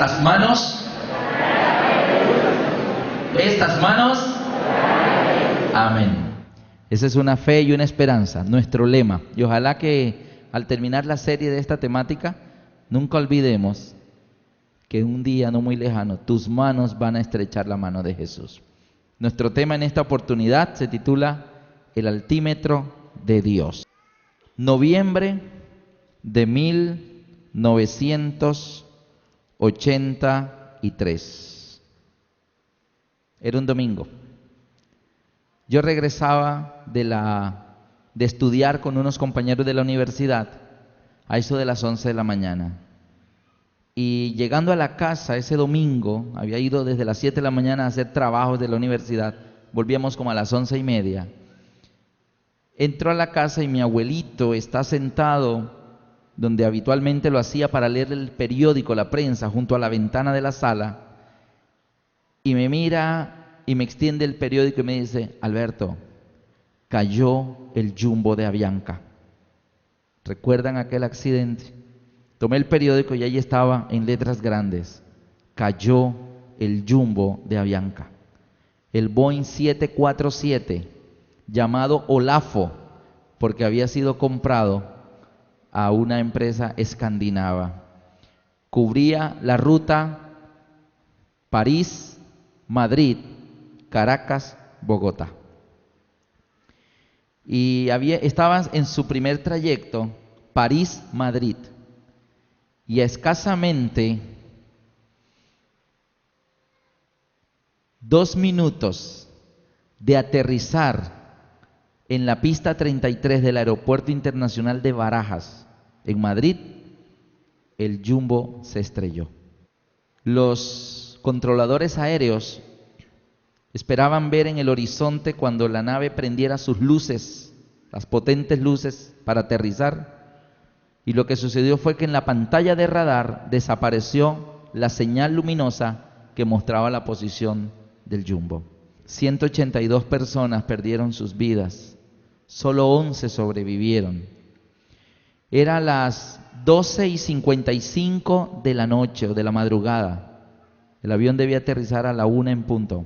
Estas manos. Estas manos. Amén. Esa es una fe y una esperanza, nuestro lema. Y ojalá que al terminar la serie de esta temática, nunca olvidemos que un día no muy lejano, tus manos van a estrechar la mano de Jesús. Nuestro tema en esta oportunidad se titula El altímetro de Dios. Noviembre de 1983. Era un domingo. Yo regresaba de estudiar con unos compañeros de la universidad a eso de las 11 de la mañana. Y llegando a la casa ese domingo, había ido desde las 7 de la mañana a hacer trabajos de la universidad, volvíamos como a las 11:30. Entro a la casa y mi abuelito está sentado donde habitualmente lo hacía para leer el periódico, la prensa, junto a la ventana de la sala, y me mira y me extiende el periódico y me dice: Alberto, cayó el jumbo de Avianca. ¿Recuerdan aquel accidente? Tomé el periódico y ahí estaba en letras grandes: cayó el jumbo de Avianca. El Boeing 747, llamado Olafo, porque había sido comprado a una empresa escandinava. Cubría la ruta París, Madrid, Caracas, Bogotá. Y estaba en su primer trayecto, París-Madrid. Y a escasamente 2 minutos de aterrizar en la pista 33 del Aeropuerto Internacional de Barajas, en Madrid, el jumbo se estrelló. Los controladores aéreos esperaban ver en el horizonte cuando la nave prendiera sus luces, las potentes luces para aterrizar, y lo que sucedió fue que en la pantalla de radar desapareció la señal luminosa que mostraba la posición del jumbo. 182 personas perdieron sus vidas, solo 11 sobrevivieron. Era las 12:55 de la noche o de la madrugada. El avión debía aterrizar a la 1 en punto.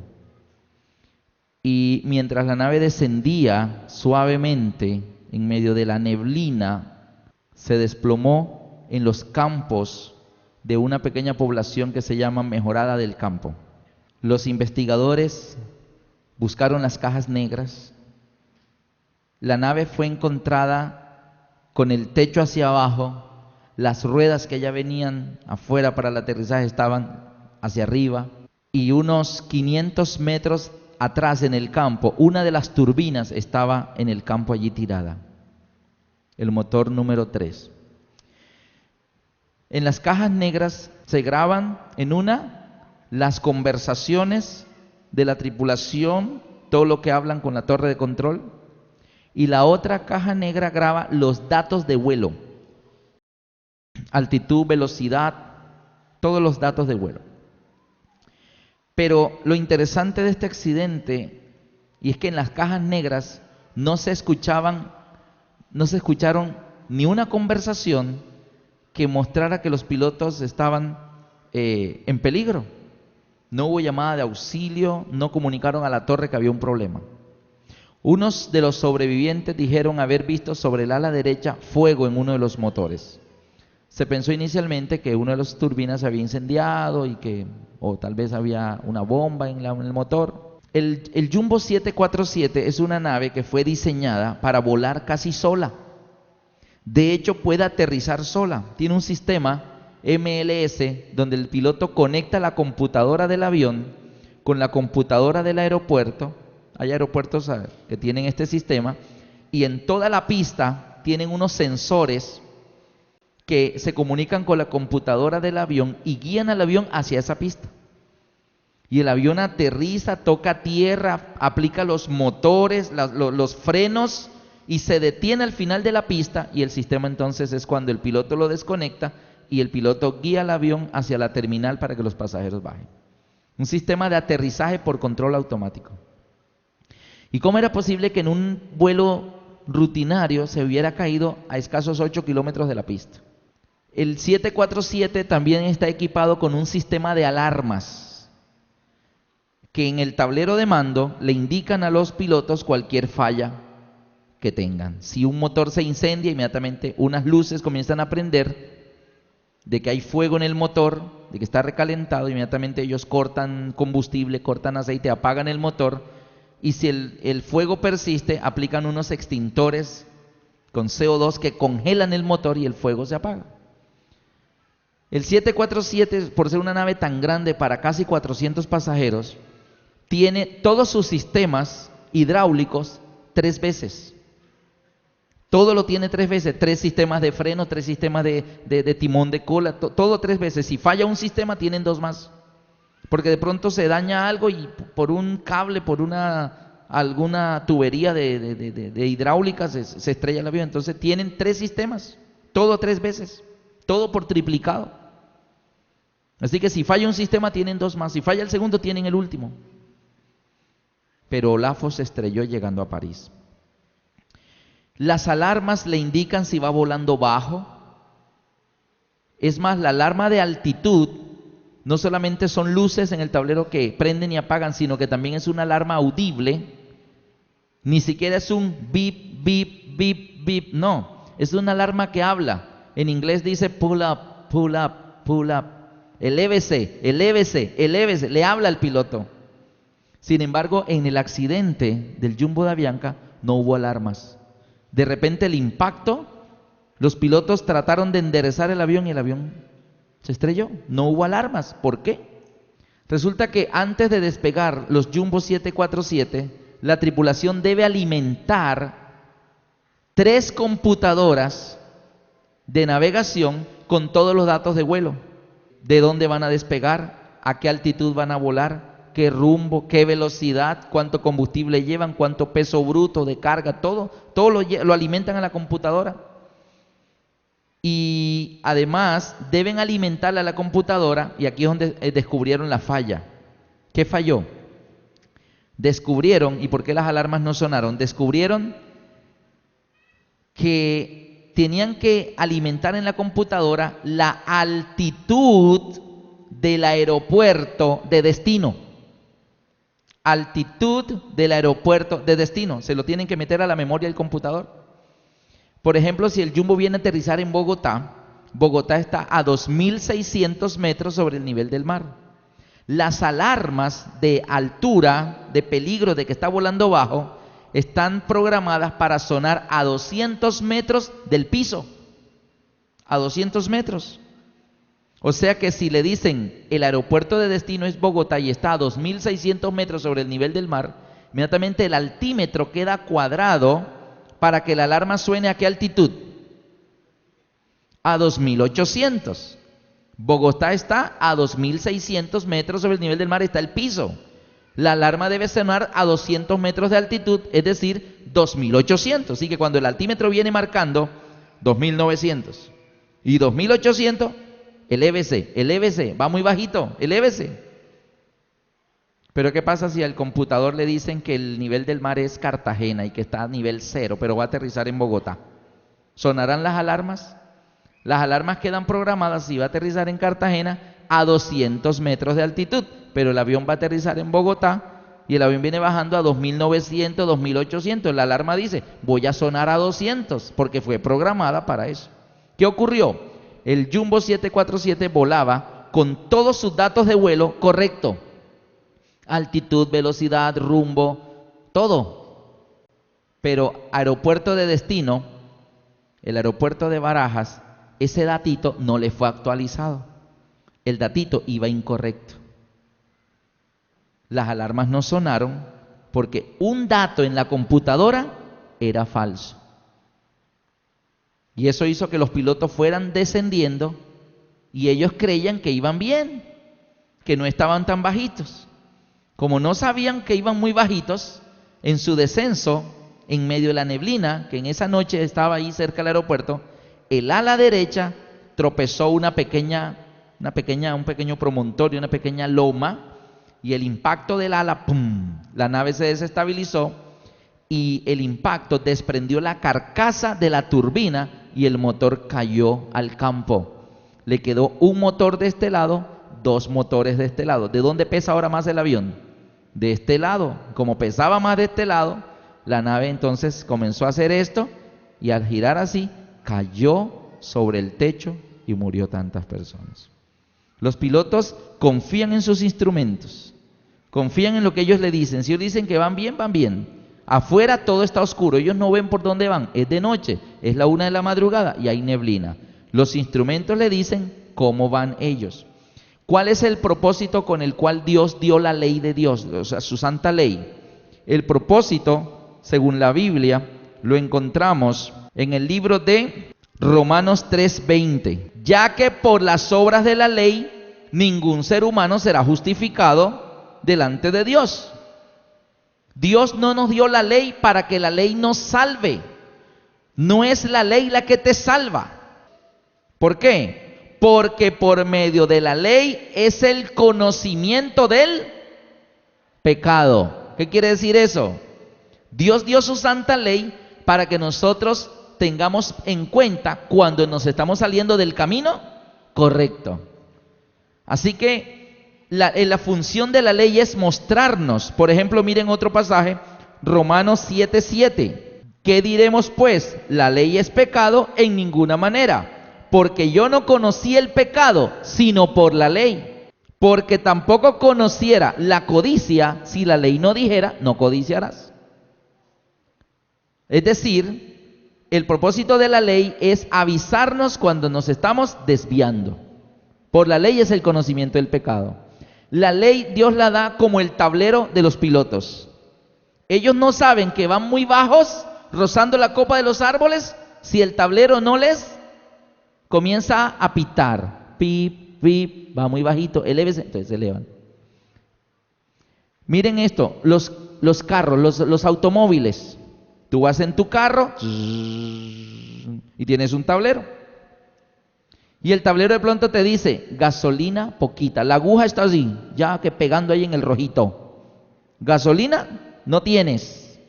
Y mientras la nave descendía suavemente en medio de la neblina, se desplomó en los campos de una pequeña población que se llama Mejorada del Campo. Los investigadores buscaron las cajas negras. La nave fue encontrada con el techo hacia abajo, las ruedas que ya venían afuera para el aterrizaje estaban hacia arriba, y unos 500 metros atrás en el campo, una de las turbinas estaba en el campo allí tirada, el motor número 3. En las cajas negras se graban en una las conversaciones de la tripulación, todo lo que hablan con la torre de control, y la otra caja negra graba los datos de vuelo, altitud, velocidad, todos los datos de vuelo. Pero lo interesante de este accidente, y es que en las cajas negras no se escucharon ni una conversación que mostrara que los pilotos estaban en peligro. No hubo llamada de auxilio, no comunicaron a la torre que había un problema. Unos de los sobrevivientes dijeron haber visto sobre el ala derecha fuego en uno de los motores. Se pensó inicialmente que una de las turbinas se había incendiado o tal vez había una bomba en el motor. El Jumbo 747 es una nave que fue diseñada para volar casi sola. De hecho, puede aterrizar sola. Tiene un sistema MLS donde el piloto conecta la computadora del avión con la computadora del aeropuerto. Hay aeropuertos que tienen este sistema, y en toda la pista tienen unos sensores que se comunican con la computadora del avión y guían al avión hacia esa pista. Y el avión aterriza, toca tierra, aplica los motores, los frenos, y se detiene al final de la pista, y el sistema entonces es cuando el piloto lo desconecta y el piloto guía al avión hacia la terminal para que los pasajeros bajen. Un sistema de aterrizaje por control automático. ¿Y cómo era posible que en un vuelo rutinario se hubiera caído a escasos 8 kilómetros de la pista? El 747 también está equipado con un sistema de alarmas que en el tablero de mando le indican a los pilotos cualquier falla que tengan. Si un motor se incendia, inmediatamente unas luces comienzan a prender de que hay fuego en el motor, de que está recalentado. Inmediatamente ellos cortan combustible, cortan aceite, apagan el motor, y si el fuego persiste, aplican unos extintores con CO2 que congelan el motor y el fuego se apaga. El 747, por ser una nave tan grande para casi 400 pasajeros, tiene todos sus sistemas hidráulicos 3 veces. Todo lo tiene 3 veces, 3 sistemas de freno, 3 sistemas de timón de cola, todo 3 veces. Si falla un sistema, tienen 2 más. Porque de pronto se daña algo y por un cable, por alguna tubería de hidráulica se estrella el avión. Entonces tienen 3 sistemas, todo 3 veces, todo por triplicado. Así que si falla un sistema, tienen 2 más. Si falla el segundo, tienen el último. Pero Olafo se estrelló llegando a París. Las alarmas le indican si va volando bajo. Es más, la alarma de altitud no solamente son luces en el tablero que prenden y apagan, sino que también es una alarma audible. Ni siquiera es un beep, beep, beep, beep. No, es una alarma que habla. En inglés dice pull up, pull up, pull up. Elévese, elévese, elévese. Le habla al piloto. Sin embargo, en el accidente del Jumbo de Avianca no hubo alarmas. De repente el impacto, los pilotos trataron de enderezar el avión y el avión se estrelló. No hubo alarmas. ¿Por qué? Resulta que antes de despegar los Jumbo 747, la tripulación debe alimentar 3 computadoras de navegación con todos los datos de vuelo. De dónde van a despegar, a qué altitud van a volar, qué rumbo, qué velocidad, cuánto combustible llevan, cuánto peso bruto de carga, todo lo alimentan a la computadora. Y además deben alimentarle a la computadora, y aquí es donde descubrieron la falla. ¿Qué falló? Descubrieron, ¿y por qué las alarmas no sonaron? Descubrieron que tenían que alimentar en la computadora la altitud del aeropuerto de destino. Altitud del aeropuerto de destino. Se lo tienen que meter a la memoria del computador. Por ejemplo, si el Jumbo viene a aterrizar en Bogotá, Bogotá está a 2.600 metros sobre el nivel del mar. Las alarmas de altura, de peligro, de que está volando bajo, están programadas para sonar a 200 metros del piso. A 200 metros. O sea que si le dicen el aeropuerto de destino es Bogotá y está a 2.600 metros sobre el nivel del mar, inmediatamente el altímetro queda cuadrado para que la alarma suene a qué altitud. A 2.800. Bogotá está a 2.600 metros sobre el nivel del mar, está el piso. La alarma debe sonar a 200 metros de altitud, es decir, 2.800. Así que cuando el altímetro viene marcando 2.900 y 2.800, elévese, elévese, va muy bajito, elévese. Pero ¿qué pasa si al computador le dicen que el nivel del mar es Cartagena y que está a nivel 0, pero va a aterrizar en Bogotá? ¿Sonarán las alarmas? Las alarmas quedan programadas si va a aterrizar en Cartagena a 200 metros de altitud, pero el avión va a aterrizar en Bogotá y el avión viene bajando a 2.900, 2.800. La alarma dice, voy a sonar a 200 porque fue programada para eso. ¿Qué ocurrió? El Jumbo 747 volaba con todos sus datos de vuelo correcto. Altitud, velocidad, rumbo, todo. Pero aeropuerto de destino, el aeropuerto de Barajas, ese datito no le fue actualizado. El datito iba incorrecto. Las alarmas no sonaron porque un dato en la computadora era falso. Y eso hizo que los pilotos fueran descendiendo y ellos creían que iban bien, que no estaban tan bajitos. Como no sabían que iban muy bajitos, en su descenso, en medio de la neblina, que en esa noche estaba ahí cerca del aeropuerto, el ala derecha tropezó un pequeño promontorio, una pequeña loma, y el impacto del ala, ¡pum!, la nave se desestabilizó y el impacto desprendió la carcasa de la turbina y el motor cayó al campo. Le quedó un motor de este lado, 2 motores de este lado. ¿De dónde pesa ahora más el avión? De este lado. Como pesaba más de este lado, la nave entonces comenzó a hacer esto y al girar así, cayó sobre el techo y murió tantas personas. Los pilotos confían en sus instrumentos, confían en lo que ellos le dicen. Si ellos dicen que van bien, van bien. Afuera todo está oscuro, ellos no ven por dónde van, es de noche, es la 1 de la madrugada y hay neblina. Los instrumentos le dicen cómo van ellos. ¿Cuál es el propósito con el cual Dios dio la ley de Dios, o sea, su santa ley? El propósito, según la Biblia, lo encontramos en el libro de Romanos 3:20. Ya que por las obras de la ley, ningún ser humano será justificado delante de Dios. Dios no nos dio la ley para que la ley nos salve. No es la ley la que te salva. ¿Por qué? Porque por medio de la ley es el conocimiento del pecado. ¿Qué quiere decir eso? Dios dio su santa ley para que nosotros tengamos en cuenta cuando nos estamos saliendo del camino correcto. Así que la función de la ley es mostrarnos. Por ejemplo, miren otro pasaje, Romanos 7:7. ¿Qué diremos pues? La ley es pecado en ninguna manera, porque yo no conocí el pecado, sino por la ley. Porque tampoco conociera la codicia si la ley no dijera, no codiciarás. Es decir, el propósito de la ley es avisarnos cuando nos estamos desviando. Por la ley es el conocimiento del pecado. La ley Dios la da como el tablero de los pilotos. Ellos no saben que van muy bajos, rozando la copa de los árboles, si el tablero no les comienza a pitar. Pip, pip, va muy bajito, elévese, entonces se elevan. Miren esto, los carros, los automóviles. Tú vas en tu carro y tienes un tablero. Y el tablero de pronto te dice, gasolina poquita. La aguja está así, ya que pegando ahí en el rojito. Gasolina no tienes.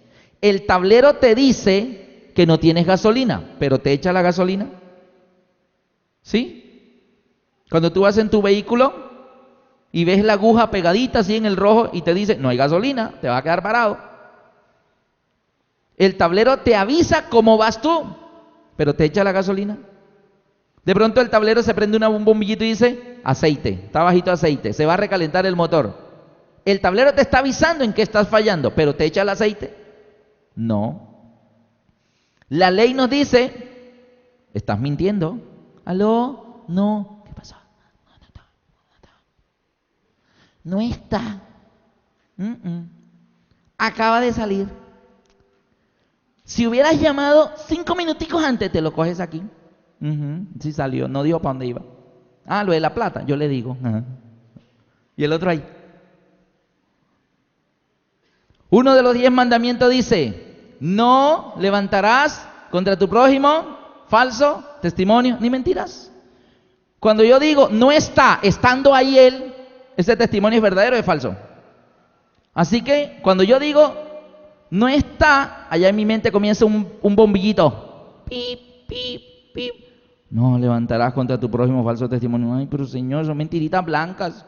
El tablero te dice que no tienes gasolina, pero te echa la gasolina. ¿Sí? Cuando tú vas en tu vehículo y ves la aguja pegadita así en el rojo y te dice, no hay gasolina, te va a quedar parado. El tablero te avisa cómo vas tú, pero te echa la gasolina. De pronto el tablero se prende un bombillito y dice, aceite, está bajito aceite, se va a recalentar el motor. El tablero te está avisando en que estás fallando, pero ¿te echa el aceite? No. La ley nos dice, estás mintiendo. ¿Aló? No. ¿Qué pasó? No está. Acaba de salir. Si hubieras llamado 5 minuticos antes, te lo coges aquí. Sí salió, no dijo para dónde iba. Ah, lo de la plata, yo le digo. Y el otro ahí. Uno de los 10 mandamientos dice, no levantarás contra tu prójimo falso testimonio ni mentiras. Cuando yo digo no está, estando ahí él, ese testimonio es verdadero o es falso. Así que cuando yo digo no está, allá en mi mente comienza un bombillito. Pip, pip, pip. No levantarás contra tu prójimo falso testimonio. Ay, pero Señor, son mentiritas blancas.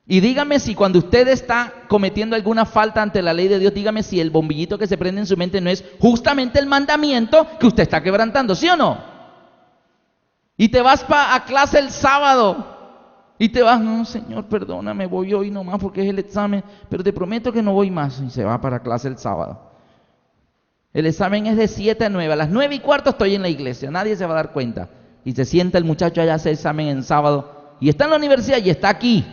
Y dígame si cuando usted está cometiendo alguna falta ante la ley de Dios, dígame si el bombillito que se prende en su mente no es justamente el mandamiento que usted está quebrantando, ¿sí o no? Y te vas a clase el sábado y te vas, no Señor, perdóname, voy hoy nomás porque es el examen, pero te prometo que no voy más. Y se va para clase el sábado. El examen es de 7 a 9, a las 9:15 estoy en la iglesia, nadie se va a dar cuenta. Y se sienta el muchacho allá a hacer examen en sábado y está en la universidad y está aquí.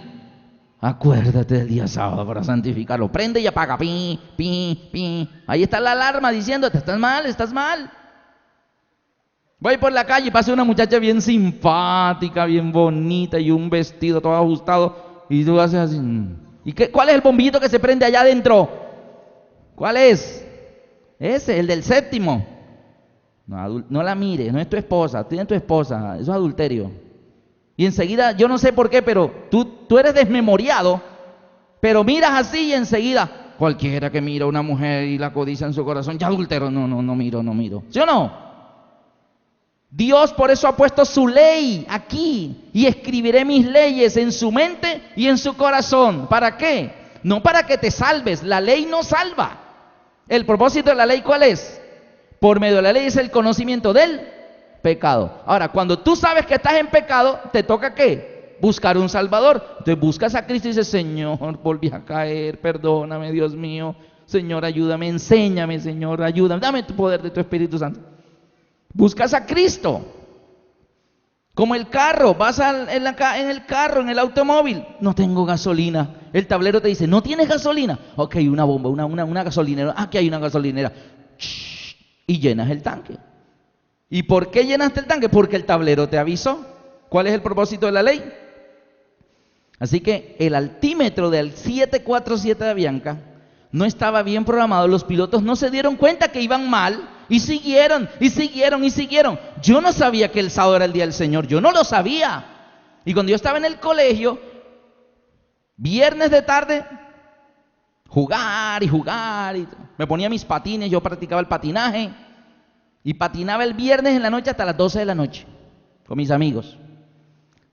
Acuérdate del día sábado para santificarlo. Prende y apaga. Pi, pi, pi. Ahí está la alarma diciéndote, estás mal, estás mal. Voy por la calle y pasa una muchacha bien simpática, bien bonita y un vestido todo ajustado. Y tú haces así. ¿Y cuál es el bombillito que se prende allá adentro? ¿Cuál es? Ese, el del séptimo. No la mires, no es tu esposa, tiene tu esposa. Eso es adulterio. Y enseguida, yo no sé por qué, pero tú eres desmemoriado, pero miras así y enseguida, cualquiera que mira a una mujer y la codicia en su corazón, ya adultero, no miro. ¿Sí o no? Dios por eso ha puesto su ley aquí. Y escribiré mis leyes en su mente y en su corazón. ¿Para qué? No para que te salves. La ley no salva. El propósito de la ley, ¿cuál es? Por medio de la ley es el conocimiento del pecado. Ahora, cuando tú sabes que estás en pecado, ¿te toca qué? Buscar un salvador. Entonces buscas a Cristo y dices: Señor, volví a caer, perdóname, Dios mío. Señor, ayúdame, enséñame, Señor, ayúdame, dame tu poder de tu Espíritu Santo. Buscas a Cristo. Como el carro, vas en el carro, en el automóvil, no tengo gasolina. El tablero te dice: ¿no tienes gasolina? Ok, una bomba, una gasolinera. Aquí hay una gasolinera. Y llenas el tanque. ¿Y por qué llenaste el tanque? Porque el tablero te avisó. ¿Cuál es el propósito de la ley? Así que el altímetro del 747 de Avianca no estaba bien programado. Los pilotos no se dieron cuenta que iban mal y siguieron, y siguieron, y siguieron. Yo no sabía que el sábado era el día del Señor. Yo no lo sabía. Y cuando yo estaba en el colegio, viernes de tarde, jugar y jugar. Y me ponía mis patines, yo practicaba el patinaje. Y patinaba el viernes en la noche hasta las 12 de la noche con mis amigos.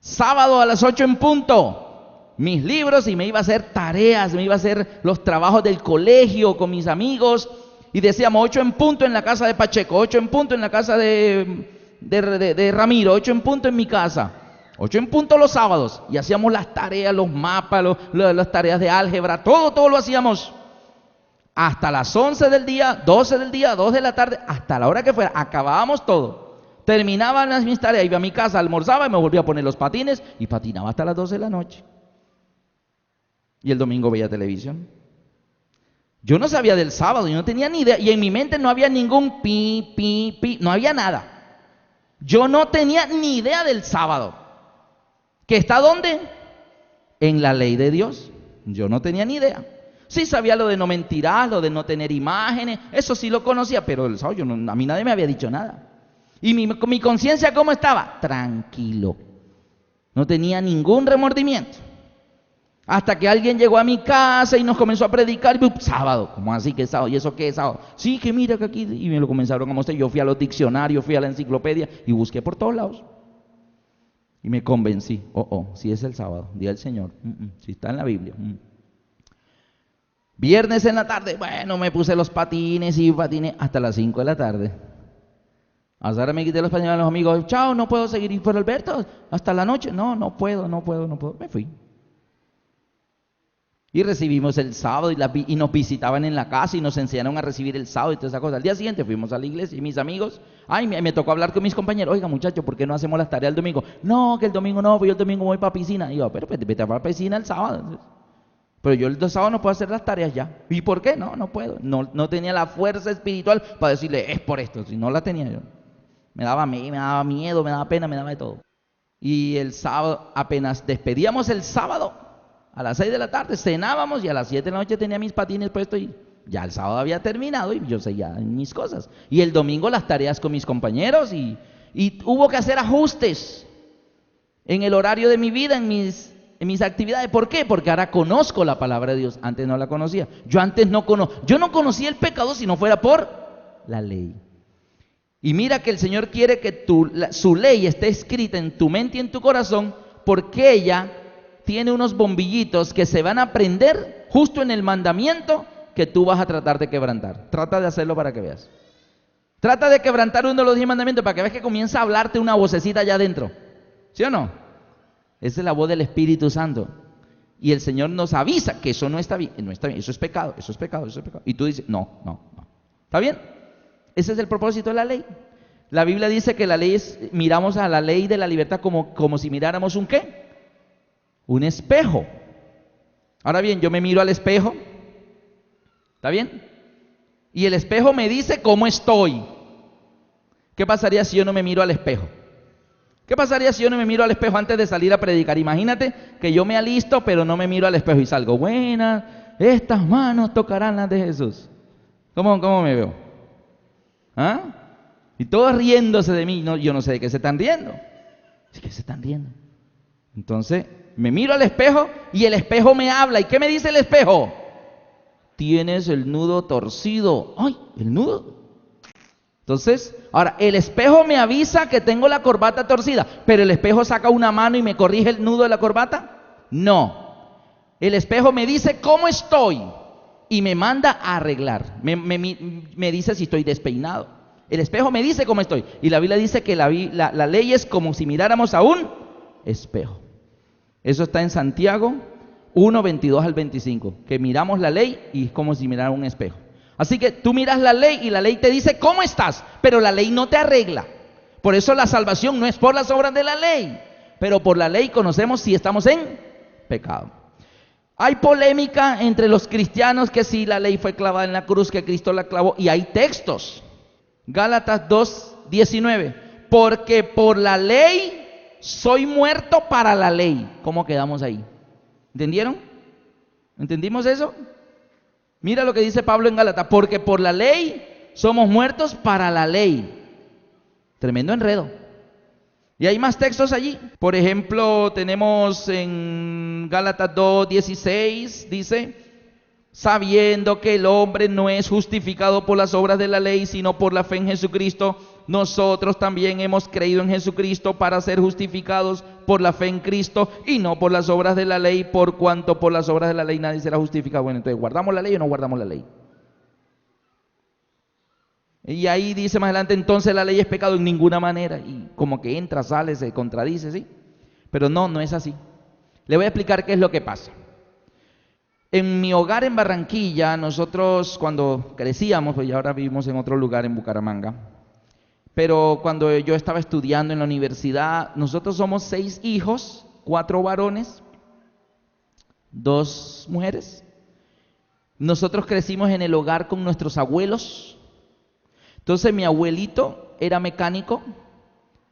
Sábado a las 8 en punto, mis libros, y me iba a hacer tareas, me iba a hacer los trabajos del colegio con mis amigos. Y decíamos 8 en punto en la casa de Pacheco, 8 en punto en la casa de Ramiro, 8 en punto en mi casa, 8 en punto los sábados. Y hacíamos las tareas, los mapas, las tareas de álgebra, todo lo hacíamos. Hasta las 11 del día, 12 del día, 2 de la tarde, hasta la hora que fuera, acabábamos todo. Terminaban mis tareas, iba a mi casa, almorzaba y me volvía a poner los patines y patinaba hasta las 12 de la noche. Y el domingo veía televisión. Yo no sabía del sábado, yo no tenía ni idea. Y en mi mente no había ningún pi, no había nada. Yo no tenía ni idea del sábado. ¿Que está dónde? En la ley de Dios. Yo no tenía ni idea. Sí sabía lo de no mentirás, lo de no tener imágenes, eso sí lo conocía, pero el sábado a mí nadie me había dicho nada. Y mi conciencia, ¿cómo estaba? Tranquilo. No tenía ningún remordimiento. Hasta que alguien llegó a mi casa y nos comenzó a predicar. Y, sábado, ¿cómo así que es sábado? ¿Y eso qué es sábado? Sí, que mira que aquí. Y me lo comenzaron a mostrar. Yo fui a los diccionarios, fui a la enciclopedia y busqué por todos lados. Y me convencí. Sí es el sábado, día del Señor. Sí está en la Biblia. Viernes en la tarde, bueno, me puse los patines y patiné hasta las 5 de la tarde. Hasta ahora me quité los patines a los amigos. Chao, no puedo seguir. ¿Y por Alberto? Hasta la noche. No puedo. Me fui. Y recibimos el sábado y nos visitaban en la casa y nos enseñaron a recibir el sábado y todas esas cosas. Al día siguiente fuimos a la iglesia y mis amigos, me tocó hablar con mis compañeros. Oiga, muchachos, ¿por qué no hacemos las tareas el domingo? No, que el domingo no, pues yo el domingo voy para piscina. Y yo, pero vete para piscina el sábado. Pero yo el sábado no puedo hacer las tareas ya. ¿Y por qué? No puedo. No tenía la fuerza espiritual para decirle, es por esto. Si no la tenía yo. Me daba miedo, me daba pena, me daba de todo. Y el sábado, apenas despedíamos el sábado, a las 6 de la tarde, cenábamos y a las 7 de la noche tenía mis patines puestos y ya el sábado había terminado y yo seguía en mis cosas. Y el domingo las tareas con mis compañeros y hubo que hacer ajustes en el horario de mi vida, en mis actividades. ¿Por qué? Porque ahora conozco la palabra de Dios. Antes no la conocía. Yo no conocía el pecado si no fuera por la ley. Y mira que el Señor quiere que su ley esté escrita en tu mente y en tu corazón, porque ella tiene unos bombillitos que se van a prender justo en el mandamiento que tú vas a tratar de quebrantar. Trata de hacerlo para que veas. Trata de quebrantar uno de los 10 mandamientos para que veas que comienza a hablarte una vocecita allá adentro. ¿Sí o no? Esa es la voz del Espíritu Santo. Y el Señor nos avisa que eso no está bien, eso es pecado. Y tú dices, no. ¿Está bien? Ese es el propósito de la ley. La Biblia dice que la ley miramos a la ley de la libertad como si miráramos un ¿qué? Un espejo. Ahora bien, yo me miro al espejo. ¿Está bien? Y el espejo me dice cómo estoy. ¿Qué pasaría si yo no me miro al espejo? ¿Qué pasaría si yo no me miro al espejo antes de salir a predicar? Imagínate que yo me alisto, pero no me miro al espejo y salgo. Buenas, estas manos tocarán las de Jesús. ¿Cómo me veo? ¿Ah? Y todos riéndose de mí. No, yo no sé de qué se están riendo. ¿De qué se están riendo? Entonces, me miro al espejo y el espejo me habla. ¿Y qué me dice el espejo? Tienes el nudo torcido. ¡Ay, el nudo! Entonces, ahora, el espejo me avisa que tengo la corbata torcida, pero el espejo saca una mano y me corrige el nudo de la corbata. No. El espejo me dice cómo estoy y me manda a arreglar. Me dice si estoy despeinado. El espejo me dice cómo estoy. Y la Biblia dice que la ley es como si miráramos a un espejo. Eso está en Santiago 1, 22 al 25. Que miramos la ley y es como si mirara un espejo. Así que tú miras la ley y la ley te dice cómo estás, pero la ley no te arregla. Por eso la salvación no es por las obras de la ley, pero por la ley conocemos si estamos en pecado. Hay polémica entre los cristianos que si la ley fue clavada en la cruz, que Cristo la clavó, y hay textos. Gálatas 2:19, porque por la ley soy muerto para la ley. ¿Cómo quedamos ahí? ¿Entendieron? ¿Entendimos eso? Mira lo que dice Pablo en Gálatas, porque por la ley somos muertos para la ley. Tremendo enredo. Y hay más textos allí. Por ejemplo, tenemos en Gálatas 2:16, dice, sabiendo que el hombre no es justificado por las obras de la ley, sino por la fe en Jesucristo, nosotros también hemos creído en Jesucristo para ser justificados por la fe en Cristo y no por las obras de la ley, por cuanto por las obras de la ley nadie será justificado. Bueno, entonces, ¿guardamos la ley o no guardamos la ley? Y ahí dice más adelante, entonces la ley es pecado en ninguna manera. Y como que entra, sale, se contradice, ¿sí? Pero no es así. Le voy a explicar qué es lo que pasa. En mi hogar en Barranquilla, nosotros cuando crecíamos, pues ya ahora vivimos en otro lugar en Bucaramanga, pero cuando yo estaba estudiando en la universidad, nosotros somos 6 hijos, 4 varones, 2 mujeres. Nosotros crecimos en el hogar con nuestros abuelos. Entonces mi abuelito era mecánico,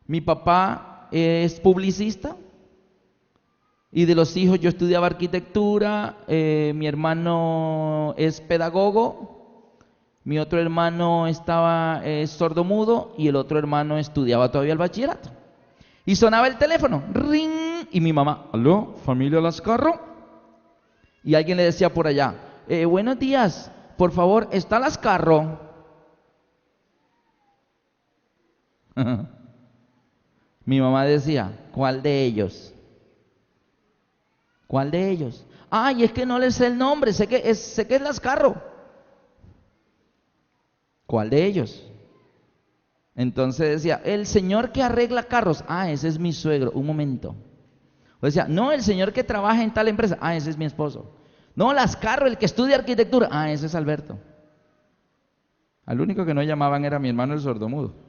mi papá es publicista, y de los hijos yo estudiaba arquitectura, mi hermano es pedagogo, mi otro hermano estaba sordomudo y el otro hermano estudiaba todavía el bachillerato. Y sonaba el teléfono, ring, y mi mamá, ¿aló, familia Lascarro? Y alguien le decía por allá, buenos días, por favor, ¿está Lascarro? Mi mamá decía, ¿cuál de ellos? ¿Cuál de ellos? Ay, es que no le sé el nombre, sé que es Lascarro. ¿Cuál de ellos? Entonces decía, el señor que arregla carros. Ah, ese es mi suegro, un momento. O decía, no, el señor que trabaja en tal empresa. Ah, ese es mi esposo. No, Lascarro, el que estudia arquitectura. Ah, ese es Alberto. Al único que no llamaban era mi hermano el sordomudo.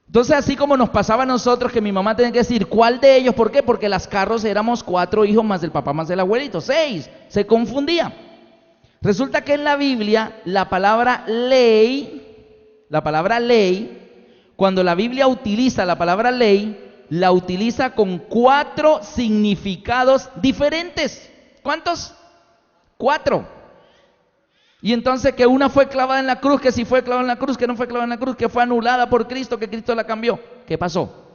Entonces, así como nos pasaba a nosotros, que mi mamá tenía que decir, ¿cuál de ellos? ¿Por qué? Porque Lascarros éramos 4 hijos más el papá más el abuelito, 6. Se confundía. Resulta que en la Biblia, la palabra ley, cuando la Biblia utiliza la palabra ley, la utiliza con 4 significados diferentes. ¿Cuántos? 4. Y entonces que una fue clavada en la cruz, que si fue clavada en la cruz, que no fue clavada en la cruz, que fue anulada por Cristo, que Cristo la cambió. ¿Qué pasó?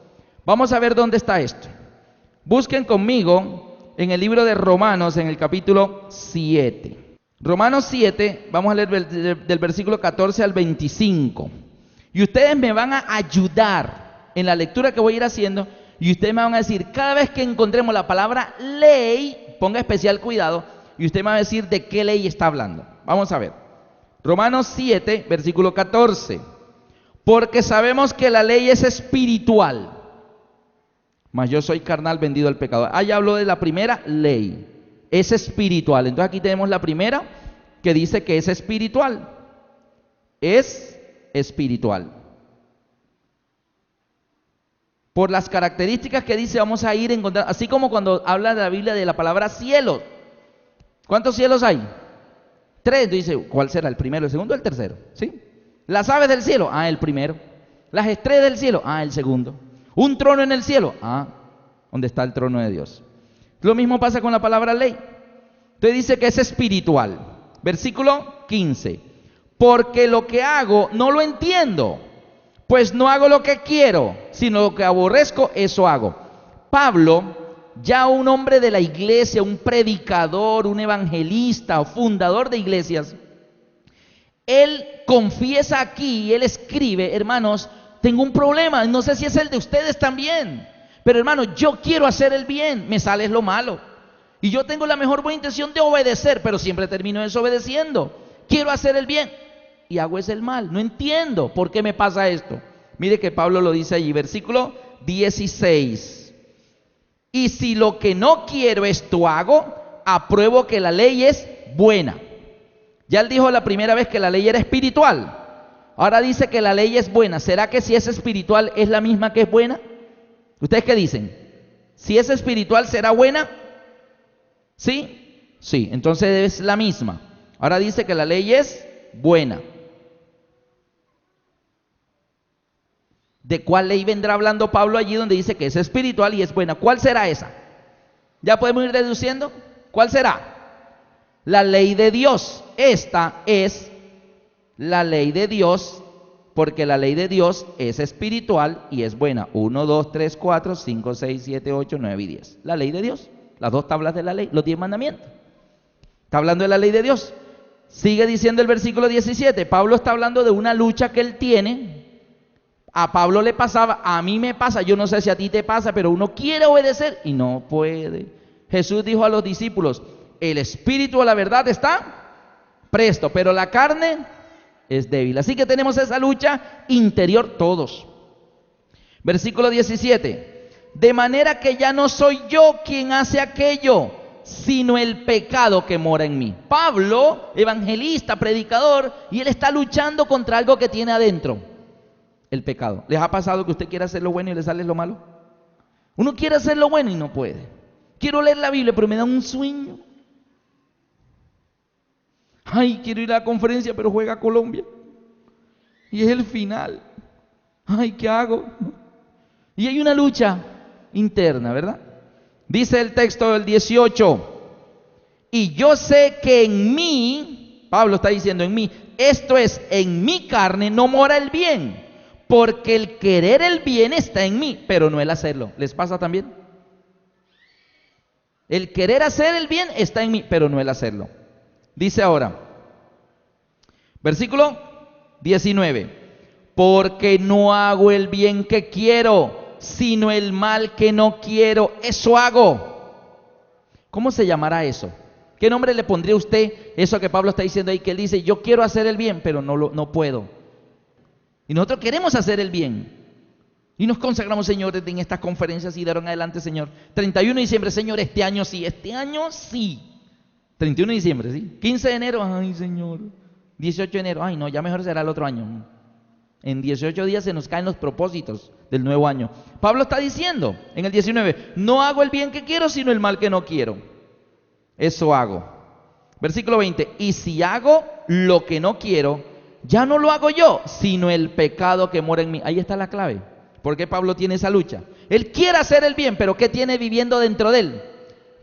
Vamos a ver dónde está esto. Busquen conmigo en el libro de Romanos, en el capítulo 7. Romanos 7, vamos a leer del versículo 14 al 25. Y ustedes me van a ayudar en la lectura que voy a ir haciendo, y ustedes me van a decir, cada vez que encontremos la palabra ley, ponga especial cuidado, y usted me va a decir de qué ley está hablando. Vamos a ver. Romanos 7, versículo 14. Porque sabemos que la ley es espiritual, mas yo soy carnal, vendido al pecado. Ahí hablo de la primera ley. Es espiritual. Entonces aquí tenemos la primera que dice que es espiritual. Es espiritual. Por las características que dice, vamos a ir a encontrar, así como cuando habla de la Biblia de la palabra cielo. ¿Cuántos cielos hay? 3, dice, ¿cuál será? ¿El primero, el segundo o el tercero? ¿Sí? Las aves del cielo, ah, el primero. Las estrellas del cielo, ah, el segundo. Un trono en el cielo, ah, ¿dónde está el trono de Dios? Lo mismo pasa con la palabra ley. Entonces dice que es espiritual. Versículo 15. Porque lo que hago no lo entiendo, pues no hago lo que quiero, sino lo que aborrezco, eso hago. Pablo, ya un hombre de la iglesia, un predicador, un evangelista o fundador de iglesias, Él confiesa aquí, él escribe, hermanos, tengo un problema, no sé si es el de ustedes también, pero hermanos, yo quiero hacer el bien, me sale lo malo. Y yo tengo la mejor buena intención de obedecer, pero siempre termino desobedeciendo. Quiero hacer el bien y hago el mal. No entiendo por qué me pasa esto. Mire que Pablo lo dice allí, versículo 16. Y si lo que no quiero esto hago, apruebo que la ley es buena. Ya él dijo la primera vez que la ley era espiritual. Ahora dice que la ley es buena. ¿Será que si es espiritual es la misma que es buena? ¿Ustedes qué dicen? Si es espiritual, ¿será buena? ¿Sí? Sí, entonces es la misma. Ahora dice que la ley es buena. ¿De cuál ley vendrá hablando Pablo allí donde dice que es espiritual y es buena? ¿Cuál será esa? ¿Ya podemos ir deduciendo? ¿Cuál será? La ley de Dios. Esta es la ley de Dios, porque la ley de Dios es espiritual y es buena. 1, 2, 3, 4, 5, 6, 7, 8, 9 y 10. La ley de Dios. Las dos tablas de la ley, los 10 mandamientos. Está hablando de la ley de Dios. Sigue diciendo el versículo 17. Pablo está hablando de una lucha que él tiene. A Pablo le pasaba, a mí me pasa, yo no sé si a ti te pasa, pero uno quiere obedecer y no puede. Jesús dijo a los discípulos, el espíritu a la verdad está presto, pero la carne es débil. Así que tenemos esa lucha interior todos. Versículo 17. De manera que ya no soy yo quien hace aquello, sino el pecado que mora en mí. Pablo, evangelista, predicador, y él está luchando contra algo que tiene adentro, el pecado. ¿Les ha pasado que usted quiere hacer lo bueno y le sale lo malo? Uno quiere hacer lo bueno y no puede. Quiero leer la Biblia, pero me da un sueño. Ay, quiero ir a la conferencia, pero juega Colombia. Y es el final. Ay, ¿qué hago? Y hay una lucha interna, ¿verdad? Dice el texto del 18. Y yo sé que en mí, Pablo está diciendo en mí, esto es, en mi carne no mora el bien, porque el querer el bien está en mí, pero no el hacerlo. ¿Les pasa también? El querer hacer el bien está en mí, pero no el hacerlo. Dice ahora, versículo 19, porque no hago el bien que quiero, sino el mal que no quiero, eso hago. ¿Cómo se llamará eso? ¿Qué nombre le pondría usted eso que Pablo está diciendo ahí, que él dice, yo quiero hacer el bien, pero no puedo? Y nosotros queremos hacer el bien. Y nos consagramos, Señor, desde en estas conferencias y de ahora en adelante, Señor. 31 de diciembre, Señor, este año sí. 31 de diciembre, ¿sí? 15 de enero, ay, Señor. 18 de enero, ay, no, ya mejor será el otro año. En 18 días se nos caen los propósitos del nuevo año. Pablo está diciendo en el 19, no hago el bien que quiero, sino el mal que no quiero. Eso hago. Versículo 20, y si hago lo que no quiero, ya no lo hago yo, sino el pecado que mora en mí. Ahí está la clave. ¿Por qué Pablo tiene esa lucha? Él quiere hacer el bien, pero ¿qué tiene viviendo dentro de él?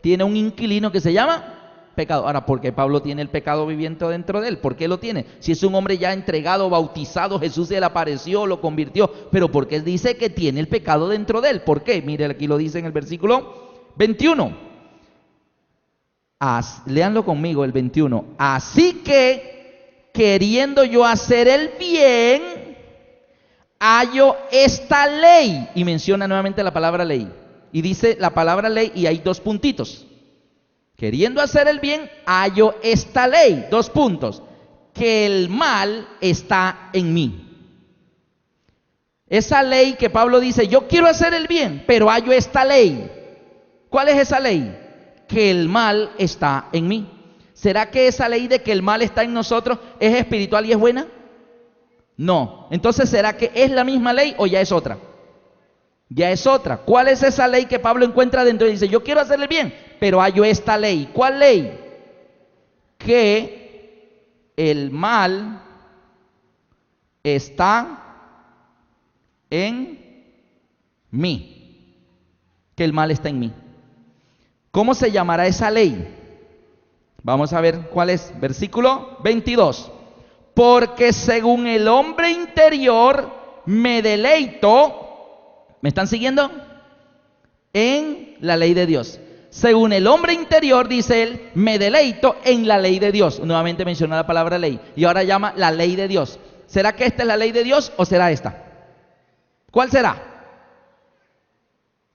Tiene un inquilino que se llama pecado. Ahora, ¿por qué Pablo tiene el pecado viviendo dentro de él? ¿Por qué lo tiene? Si es un hombre ya entregado, bautizado, Jesús se le apareció, lo convirtió. Pero ¿por qué dice que tiene el pecado dentro de él? ¿Por qué? Mire, aquí lo dice en el versículo 21. Léanlo conmigo, el 21. Así que, queriendo yo hacer el bien, hallo esta ley. Y menciona nuevamente la palabra ley. Y dice la palabra ley y hay dos puntitos. Queriendo hacer el bien, hallo esta ley. Dos puntos. Que el mal está en mí. Esa ley que Pablo dice, yo quiero hacer el bien, pero hallo esta ley. ¿Cuál es esa ley? Que el mal está en mí. ¿Será que esa ley de que el mal está en nosotros es espiritual y es buena? No. Entonces, ¿será que es la misma ley o ya es otra? Ya es otra. ¿Cuál es esa ley que Pablo encuentra dentro y dice, yo quiero hacerle bien, pero hallo esta ley? ¿Cuál ley? Que el mal está en mí. Que el mal está en mí. ¿Cómo se llamará esa ley? Vamos a ver cuál es. Versículo 22. Porque según el hombre interior me deleito. ¿Me están siguiendo? En la ley de Dios. Según el hombre interior, dice él, me deleito en la ley de Dios. Nuevamente menciona la palabra ley y ahora llama la ley de Dios. ¿Será que esta es la ley de Dios o será esta? ¿Cuál será?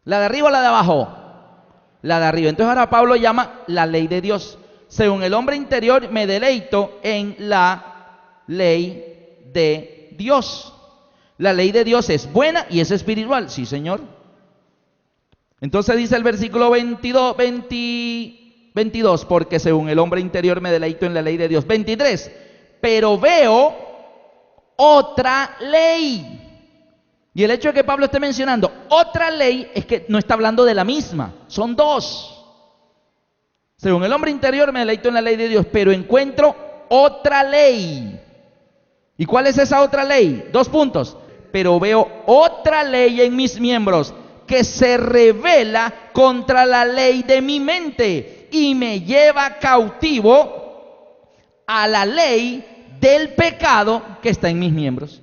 ¿La de arriba o la de abajo? La de arriba. Entonces ahora Pablo llama la ley de Dios. Según el hombre interior, me deleito en la ley de Dios. La ley de Dios es buena y es espiritual. Sí, Señor. Entonces dice el versículo 22, porque según el hombre interior me deleito en la ley de Dios. 23, pero veo otra ley. Y el hecho de que Pablo esté mencionando otra ley es que no está hablando de la misma, son dos. Según el hombre interior me deleito en la ley de Dios, pero encuentro otra ley. ¿Y cuál es esa otra ley? 2 puntos. Pero veo otra ley en mis miembros que se revela contra la ley de mi mente y me lleva cautivo a la ley del pecado que está en mis miembros.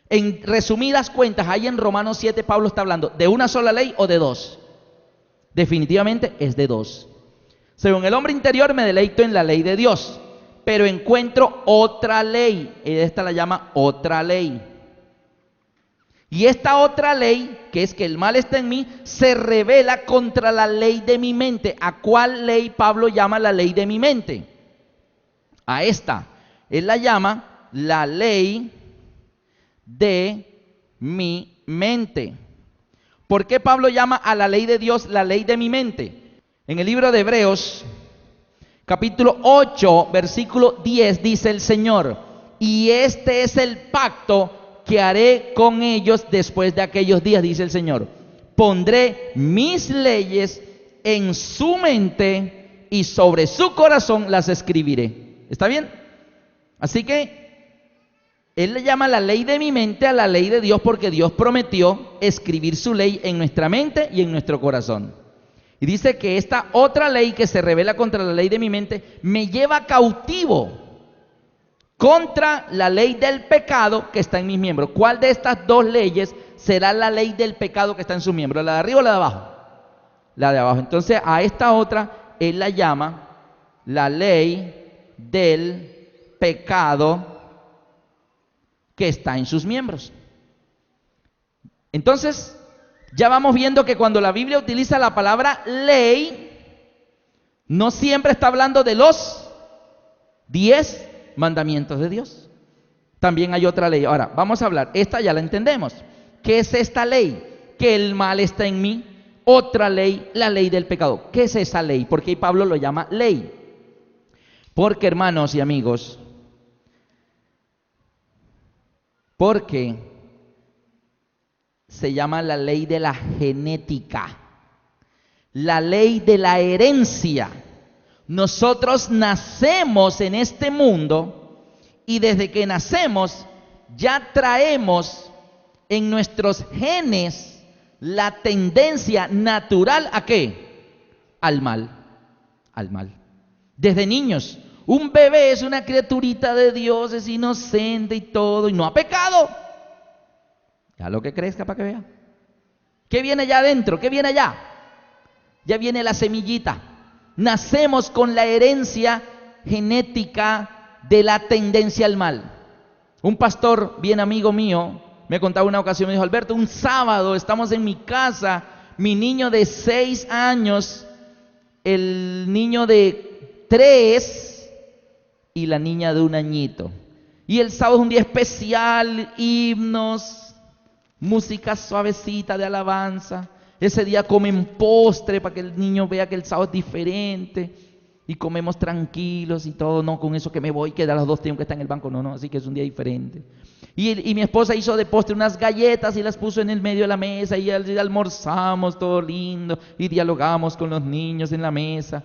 En resumidas cuentas, ahí en Romanos 7 Pablo está hablando de una sola ley o de dos. Definitivamente es de dos. Según el hombre interior me deleito en la ley de Dios, pero encuentro otra ley. Esta la llama otra ley. Y esta otra ley, que es que el mal está en mí, se revela contra la ley de mi mente. ¿A cuál ley Pablo llama la ley de mi mente? A esta. Él la llama la ley de mi mente. ¿Por qué Pablo llama a la ley de Dios la ley de mi mente? En el libro de Hebreos, capítulo 8, versículo 10, dice el Señor, y este es el pacto que haré con ellos después de aquellos días, dice el Señor. Pondré mis leyes en su mente y sobre su corazón las escribiré. ¿Está bien? Así que él le llama la ley de mi mente a la ley de Dios porque Dios prometió escribir su ley en nuestra mente y en nuestro corazón. Y dice que esta otra ley que se revela contra la ley de mi mente me lleva cautivo contra la ley del pecado que está en mis miembros. ¿Cuál de estas dos leyes será la ley del pecado que está en sus miembros? ¿La de arriba o la de abajo? La de abajo. Entonces a esta otra él la llama la ley del pecado que está en sus miembros. Entonces ya vamos viendo que cuando la Biblia utiliza la palabra ley, no siempre está hablando de los 10 mandamientos de Dios. También hay otra ley. Ahora, vamos a hablar. Esta ya la entendemos. ¿Qué es esta ley? Que el mal está en mí. Otra ley, la ley del pecado. ¿Qué es esa ley? ¿Por qué Pablo lo llama ley? Porque, hermanos y amigos, porque se llama la ley de la genética, la ley de la herencia. Nosotros nacemos en este mundo y desde que nacemos ya traemos en nuestros genes la tendencia natural ¿a qué? Al mal, al mal. Desde niños, un bebé es una criaturita de Dios, es inocente y todo, y no ha pecado. Ya lo que crezca para que vea. ¿Qué viene allá adentro? ¿Qué viene allá? Ya viene la semillita. Nacemos con la herencia genética de la tendencia al mal. Un pastor bien amigo mío me contaba una ocasión, me dijo: Alberto, un sábado estamos en mi casa, mi niño de 6 años, el niño de 3 y la niña de 1 añito. Y el sábado es un día especial, himnos, música suavecita de alabanza. Ese día comen postre para que el niño vea que el sábado es diferente. Y comemos tranquilos y todo, no con eso que me voy, que a las 2 tengo que estar en el banco, no, así que es un día diferente. Y mi esposa hizo de postre unas galletas y las puso en el medio de la mesa y almorzamos todo lindo y dialogamos con los niños en la mesa.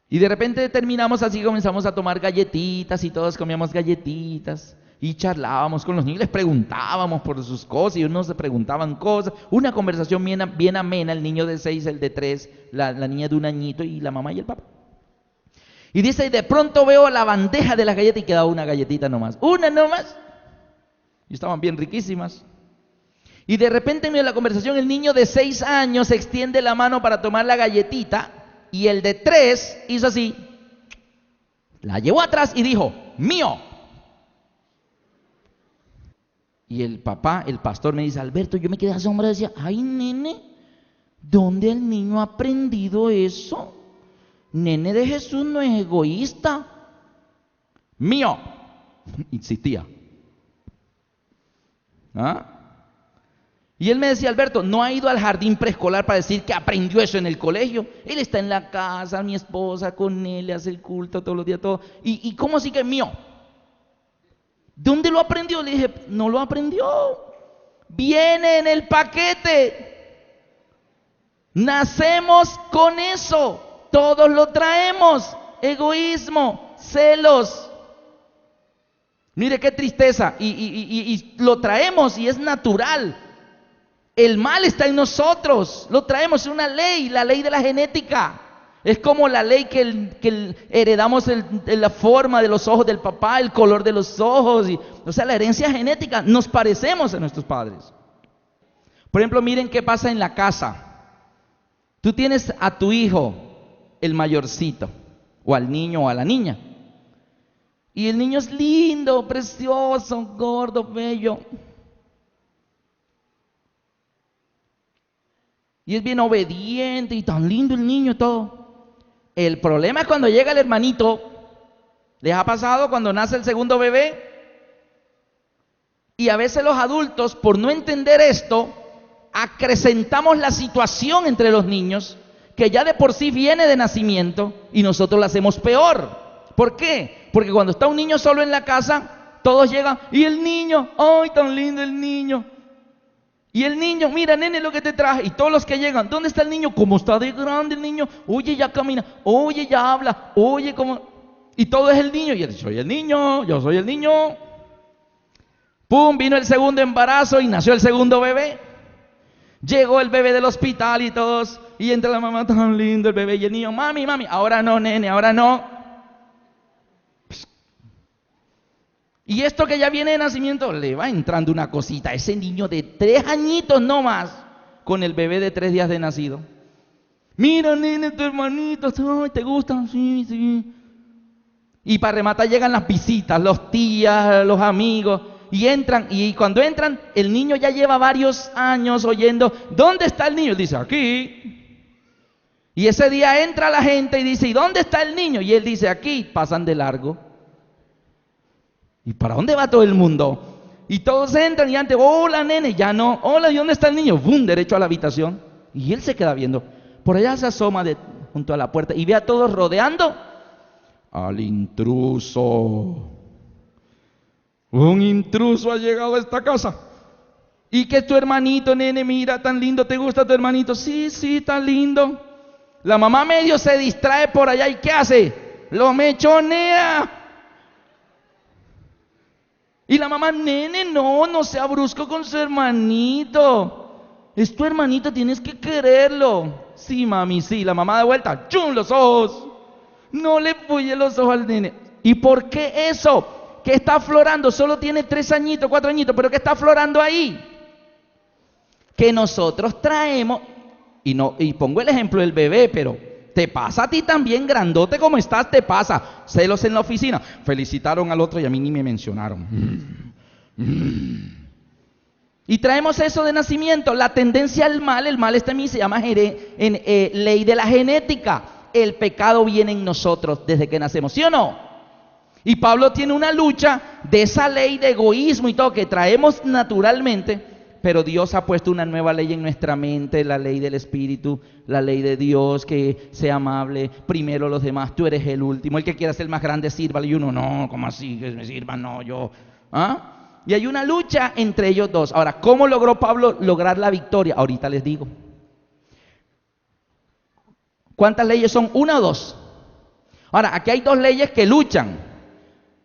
Y de repente terminamos así, comenzamos a tomar galletitas y todos comíamos galletitas. Y charlábamos con los niños, les preguntábamos por sus cosas y unos se preguntaban cosas. Una conversación bien amena, el niño de 6, el de 3, la niña de 1 añito y la mamá y el papá. Y dice, y de pronto veo la bandeja de las galletas y quedaba una galletita nomás. Una nomás. Y estaban bien riquísimas. Y de repente en medio de la conversación el niño de 6 años extiende la mano para tomar la galletita y el de 3 hizo así, la llevó atrás y dijo, mío. Y el papá, el pastor me dice, Alberto, yo me quedé asombrado y decía, ay nene, ¿dónde el niño ha aprendido eso? Nene de Jesús no es egoísta. Mío. Insistía. ¿Ah? Y él me decía, Alberto, no ha ido al jardín preescolar para decir que aprendió eso en el colegio. Él está en la casa, mi esposa con él, le hace el culto todos los días, todo. ¿Y cómo así que es mío? ¿Dónde lo aprendió? Le dije, no lo aprendió. Viene en el paquete. Nacemos con eso. Todos lo traemos. Egoísmo, celos. Mire qué tristeza. Y lo traemos y es natural. El mal está en nosotros, lo traemos, es una ley, la ley de la genética. Es como la ley que heredamos la forma de los ojos del papá, el color de los ojos. O sea, la herencia genética, nos parecemos a nuestros padres. Por ejemplo, miren qué pasa en la casa. Tú tienes a tu hijo, el mayorcito, o al niño o a la niña. Y el niño es lindo, precioso, gordo, bello. Y es bien obediente y tan lindo el niño y todo. El problema es cuando llega el hermanito. ¿Les ha pasado cuando nace el segundo bebé? Y a veces los adultos, por no entender esto, acrecentamos la situación entre los niños, que ya de por sí viene de nacimiento, y nosotros la hacemos peor. ¿Por qué? Porque cuando está un niño solo en la casa, todos llegan, y el niño, ¡ay, tan lindo el niño! Y el niño, mira, nene, lo que te traje. Y todos los que llegan, ¿dónde está el niño? ¿Cómo está de grande el niño? Oye, ya camina. Oye, ya habla. Oye, ¿cómo? Y todo es el niño. Y él, soy el niño, yo soy el niño. Pum, vino el segundo embarazo y nació el segundo bebé. Llegó el bebé del hospital y todos. Y entra la mamá, tan lindo el bebé. Y el niño, mami, mami. Ahora no, nene, ahora no. Y esto que ya viene de nacimiento, le va entrando una cosita a ese niño de 3 añitos no más, con el bebé de 3 días de nacido. Mira, nene, tu hermanito, ¿te gusta? Sí, sí. Y para rematar llegan las visitas, los tías, los amigos, y entran, y cuando entran, el niño ya lleva varios años oyendo, ¿dónde está el niño? Él dice, aquí. Y ese día entra la gente y dice, ¿y dónde está el niño? Y él dice, aquí, pasan de largo. ¿Y para dónde va todo el mundo? Y todos entran y antes, hola nene, ya no, hola, ¿y dónde está el niño? ¡Bum! Derecho a la habitación. Y él se queda viendo. Por allá se asoma junto a la puerta y ve a todos rodeando al intruso. Un intruso ha llegado a esta casa. Y que es tu hermanito, nene, mira, tan lindo, ¿te gusta tu hermanito? Sí, sí, tan lindo. La mamá medio se distrae por allá y ¿qué hace? Lo mechonea. Y la mamá, nene, no sea brusco con su hermanito. Es tu hermanito, tienes que quererlo. Sí, mami, sí. La mamá de vuelta, ¡chum! Los ojos. No le puye los ojos al nene. ¿Y por qué eso? ¿Qué está aflorando? Solo tiene 3 añitos, 4 añitos, pero ¿qué está aflorando ahí? Que nosotros traemos, y pongo el ejemplo del bebé, pero te pasa a ti también, grandote como estás, te pasa. Celos en la oficina. Felicitaron al otro y a mí ni me mencionaron. Y traemos eso de nacimiento. La tendencia al mal, el mal está en mí, se llama ley de la genética. El pecado viene en nosotros desde que nacemos, ¿sí o no? Y Pablo tiene una lucha de esa ley de egoísmo y todo que traemos naturalmente. Pero Dios ha puesto una nueva ley en nuestra mente, la ley del Espíritu, la ley de Dios, que sea amable, primero los demás, tú eres el último, el que quiera ser más grande, sírvale, y uno, no, ¿cómo así? Que me sirvan, no, yo. ¿Ah? Y hay una lucha entre ellos dos. Ahora, ¿cómo logró Pablo lograr la victoria? Ahorita les digo. ¿Cuántas leyes son? ¿Una o dos? Ahora, aquí hay 2 leyes que luchan.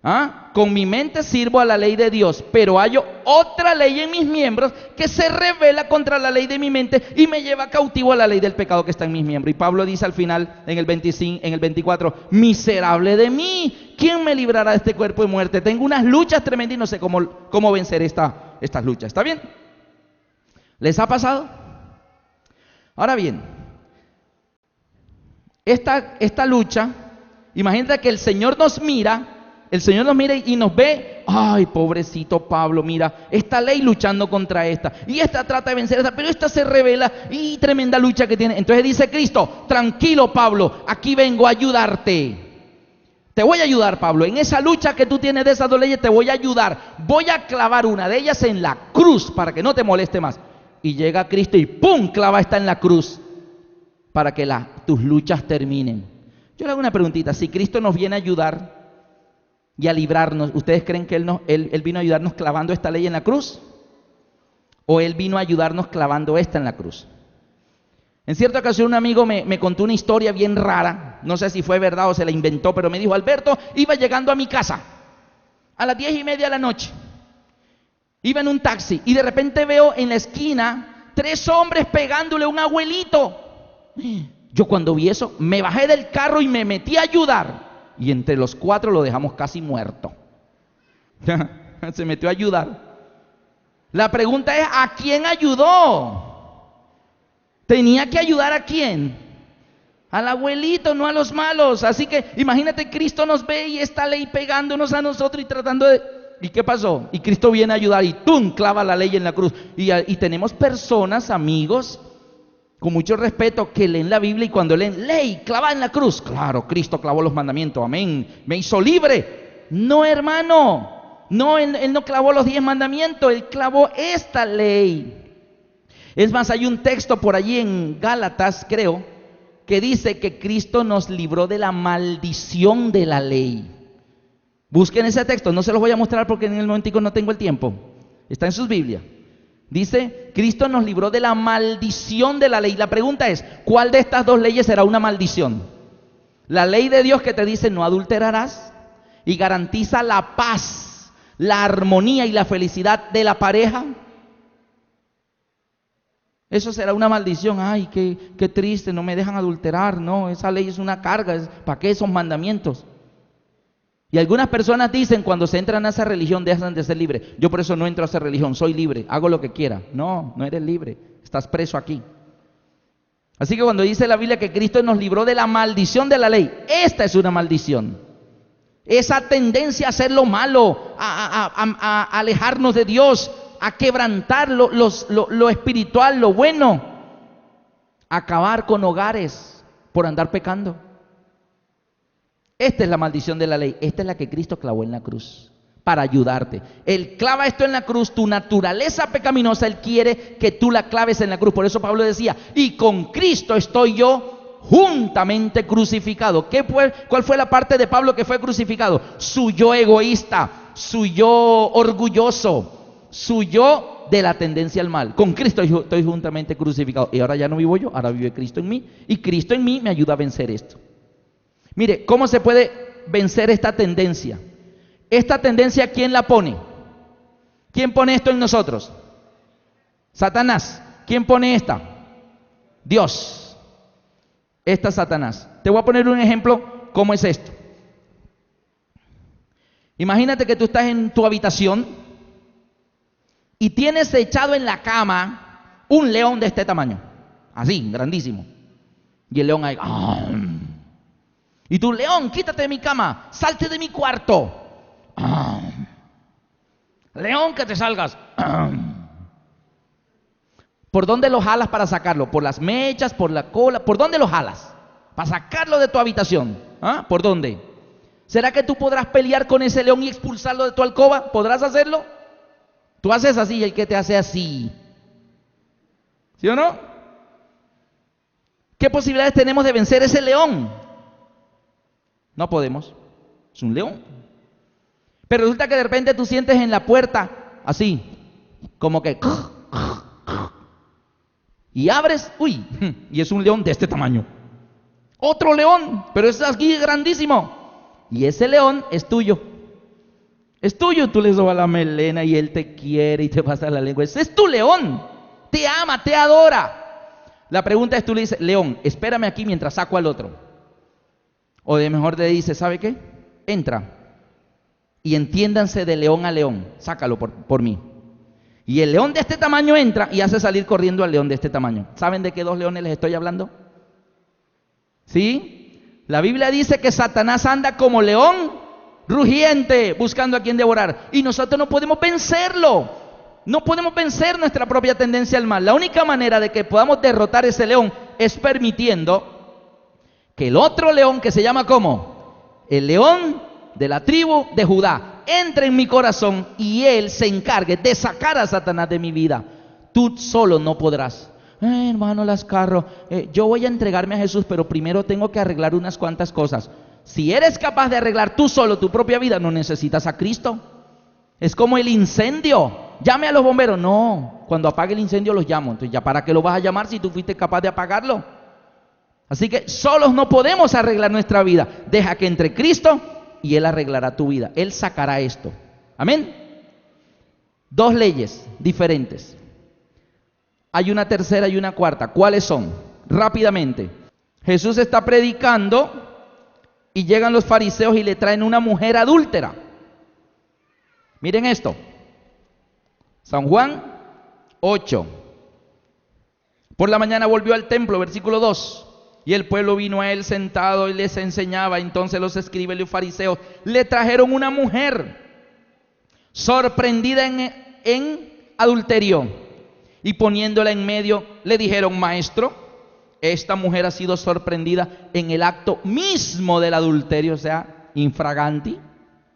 ¿Ah? Con mi mente sirvo a la ley de Dios, pero hay otra ley en mis miembros que se revela contra la ley de mi mente y me lleva cautivo a la ley del pecado que está en mis miembros. Y Pablo dice al final, en el 24, miserable de mí, ¿quién me librará de este cuerpo de muerte? Tengo unas luchas tremendas y no sé cómo vencer estas luchas. ¿Está bien? ¿Les ha pasado? Ahora bien, esta lucha, imagínate que el Señor nos mira y nos ve, ay, pobrecito Pablo, mira, esta ley luchando contra esta, y esta trata de vencer esta, pero esta se revela, y tremenda lucha que tiene. Entonces dice Cristo, tranquilo Pablo, aquí vengo a ayudarte. Te voy a ayudar, Pablo, en esa lucha que tú tienes de esas dos leyes te voy a ayudar. Voy a clavar una de ellas en la cruz para que no te moleste más. Y llega Cristo y ¡pum!, clava esta en la cruz para que tus luchas terminen. Yo le hago una preguntita, si Cristo nos viene a ayudar y a librarnos, ¿ustedes creen que Él vino a ayudarnos clavando esta ley en la cruz? ¿O Él vino a ayudarnos clavando esta en la cruz? En cierta ocasión un amigo me contó una historia bien rara, no sé si fue verdad o se la inventó, pero me dijo, Alberto, iba llegando a mi casa a las 10:30 de la noche, iba en un taxi y de repente veo en la esquina 3 hombres pegándole a un abuelito. Yo cuando vi eso, me bajé del carro y me metí a ayudar. Y entre los 4 lo dejamos casi muerto. Se metió a ayudar. La pregunta es, ¿a quién ayudó? ¿Tenía que ayudar a quién? Al abuelito, no a los malos. Así que imagínate, Cristo nos ve y esta ley pegándonos a nosotros y tratando de... ¿Y qué pasó? Y Cristo viene a ayudar y ¡tum!, clava la ley en la cruz. Y tenemos personas, amigos, con mucho respeto, que leen la Biblia y cuando leen ley clavada en la cruz, claro, Cristo clavó los mandamientos, amén, me hizo libre. No, hermano, no, él no clavó los 10 mandamientos, Él clavó esta ley. Es más, hay un texto por allí en Gálatas, creo, que dice que Cristo nos libró de la maldición de la ley. Busquen ese texto, no se los voy a mostrar porque en el momentico no tengo el tiempo. Está en sus Biblias. Dice, Cristo nos libró de la maldición de la ley. La pregunta es, ¿cuál de estas 2 leyes será una maldición? La ley de Dios que te dice no adulterarás y garantiza la paz, la armonía y la felicidad de la pareja. Eso será una maldición. Ay, qué triste, no me dejan adulterar. No, esa ley es una carga. ¿Para qué esos mandamientos? Y algunas personas dicen, cuando se entran a esa religión dejan de ser libres. Yo por eso no entro a esa religión, soy libre, hago lo que quiera. No, no eres libre, estás preso aquí. Así que cuando dice la Biblia que Cristo nos libró de la maldición de la ley, esta es una maldición. Esa tendencia a hacer lo malo, a alejarnos de Dios, a quebrantar lo espiritual, lo bueno, a acabar con hogares por andar pecando. Esta es la maldición de la ley, esta es la que Cristo clavó en la cruz para ayudarte. Él clava esto en la cruz, tu naturaleza pecaminosa, Él quiere que tú la claves en la cruz. Por eso Pablo decía, y con Cristo estoy yo juntamente crucificado. ¿Cuál fue la parte de Pablo que fue crucificado? Su yo egoísta, su yo orgulloso, su yo de la tendencia al mal. Con Cristo estoy juntamente crucificado. Y ahora ya no vivo yo, ahora vive Cristo en mí. Y Cristo en mí me ayuda a vencer esto. Mire, ¿cómo se puede vencer esta tendencia? Esta tendencia, ¿quién la pone? ¿Quién pone esto en nosotros? Satanás. ¿Quién pone esta? Dios. Esta es Satanás. Te voy a poner un ejemplo, ¿cómo es esto? Imagínate que tú estás en tu habitación y tienes echado en la cama un león de este tamaño. Así, grandísimo. Y el león ahí... Y tú, león, quítate de mi cama, salte de mi cuarto. León, que te salgas. ¿Por dónde lo jalas para sacarlo? ¿Por las mechas, por la cola? ¿Por dónde lo jalas? Para sacarlo de tu habitación. ¿Por dónde? ¿Será que tú podrás pelear con ese león y expulsarlo de tu alcoba? ¿Podrás hacerlo? Tú haces así y el que te hace así. ¿Sí o no? ¿Qué posibilidades tenemos de vencer ese león? No podemos, es un león. Pero resulta que de repente tú sientes en la puerta, así, como que... Y abres, uy, y es un león de este tamaño. Otro león, pero es aquí grandísimo. Y ese león es tuyo. Es tuyo, tú le sobas la melena y él te quiere y te pasa la lengua. Ese es tu león, te ama, te adora. La pregunta es, tú le dices, león, espérame aquí mientras saco al otro. O de mejor le dice, ¿sabe qué? Entra y entiéndanse de león a león, sácalo por mí. Y el león de este tamaño entra y hace salir corriendo al león de este tamaño. ¿Saben de qué dos leones les estoy hablando? ¿Sí? La Biblia dice que Satanás anda como león rugiente, buscando a quien devorar. Y nosotros no podemos vencerlo. No podemos vencer nuestra propia tendencia al mal. La única manera de que podamos derrotar ese león es permitiendo que el otro león, que se llama ¿cómo? El león de la tribu de Judá, entre en mi corazón y él se encargue de sacar a Satanás de mi vida. Tú solo no podrás. Hermano Lascarro, yo voy a entregarme a Jesús, pero primero tengo que arreglar unas cuantas cosas. Si eres capaz de arreglar tú solo tu propia vida, no necesitas a Cristo. Es como el incendio. Llame a los bomberos. No, cuando apague el incendio los llamo. Entonces, ¿ya para qué lo vas a llamar si tú fuiste capaz de apagarlo? Así que solos no podemos arreglar nuestra vida. Deja que entre Cristo y Él arreglará tu vida. Él sacará esto. Amén. Dos leyes diferentes. Hay una tercera y una cuarta. ¿Cuáles son? Rápidamente. Jesús está predicando y llegan los fariseos y le traen una mujer adúltera. Miren esto. San Juan 8. Por la mañana volvió al templo, versículo 2. Y el pueblo vino a él sentado y les enseñaba. Entonces los escribas y los fariseos le trajeron una mujer sorprendida en adulterio. Y poniéndola en medio, le dijeron: maestro, esta mujer ha sido sorprendida en el acto mismo del adulterio, o sea, infraganti.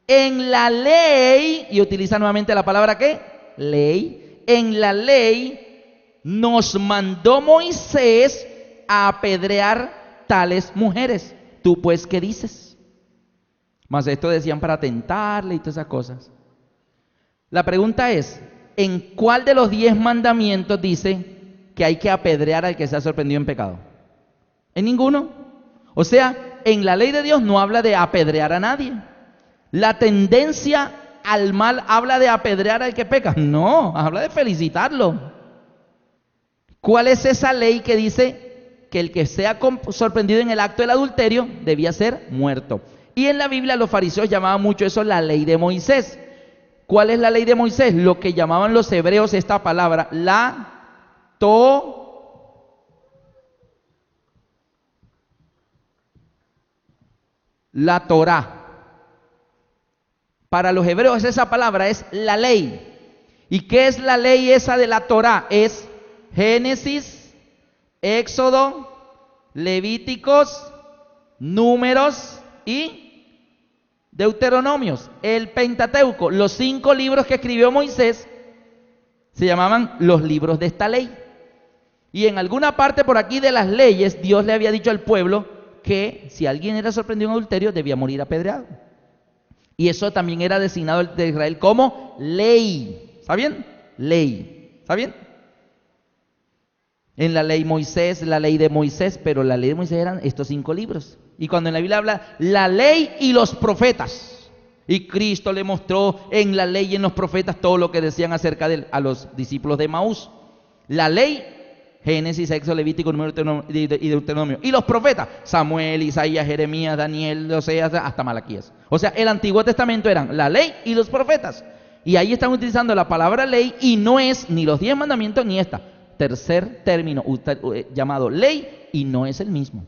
En la ley, y utiliza nuevamente la palabra ¿qué? Ley. En la ley nos mandó Moisés a apedrear tales mujeres. ¿Tú pues qué dices? Mas esto decían para tentarle y todas esas cosas. La pregunta es, ¿en cuál de los 10 mandamientos dice que hay que apedrear al que se ha sorprendido en pecado? En ninguno. O sea, en la ley de Dios no habla de apedrear a nadie. La tendencia al mal habla de apedrear al que peca. No, habla de felicitarlo. ¿Cuál es esa ley que dice que el que sea sorprendido en el acto del adulterio debía ser muerto? Y en la Biblia los fariseos llamaban mucho eso la ley de Moisés. ¿Cuál es la ley de Moisés? Lo que llamaban los hebreos esta palabra, la Torá. Para los hebreos esa palabra es la ley. ¿Y qué es la ley esa de la Torá? Es Génesis, Éxodo, Levíticos, Números y Deuteronomios. El Pentateuco, los 5 libros que escribió Moisés, se llamaban los libros de esta ley. Y en alguna parte por aquí de las leyes, Dios le había dicho al pueblo que si alguien era sorprendido en adulterio, debía morir apedreado. Y eso también era designado de Israel como ley. ¿Está bien? Ley. ¿Está bien? En la ley Moisés, la ley de Moisés, pero la ley de Moisés eran estos 5 libros. Y cuando en la Biblia habla la ley y los profetas, y Cristo le mostró en la ley y en los profetas todo lo que decían acerca de él a los discípulos de Maús. La ley, Génesis, Éxodo, Levítico, Número y Deuteronomio. Y los profetas, Samuel, Isaías, Jeremías, Daniel, Oseas, hasta Malaquías. O sea, el Antiguo Testamento eran la ley y los profetas. Y ahí están utilizando la palabra ley y no es ni los 10 mandamientos ni esta. Tercer término llamado ley y no es el mismo.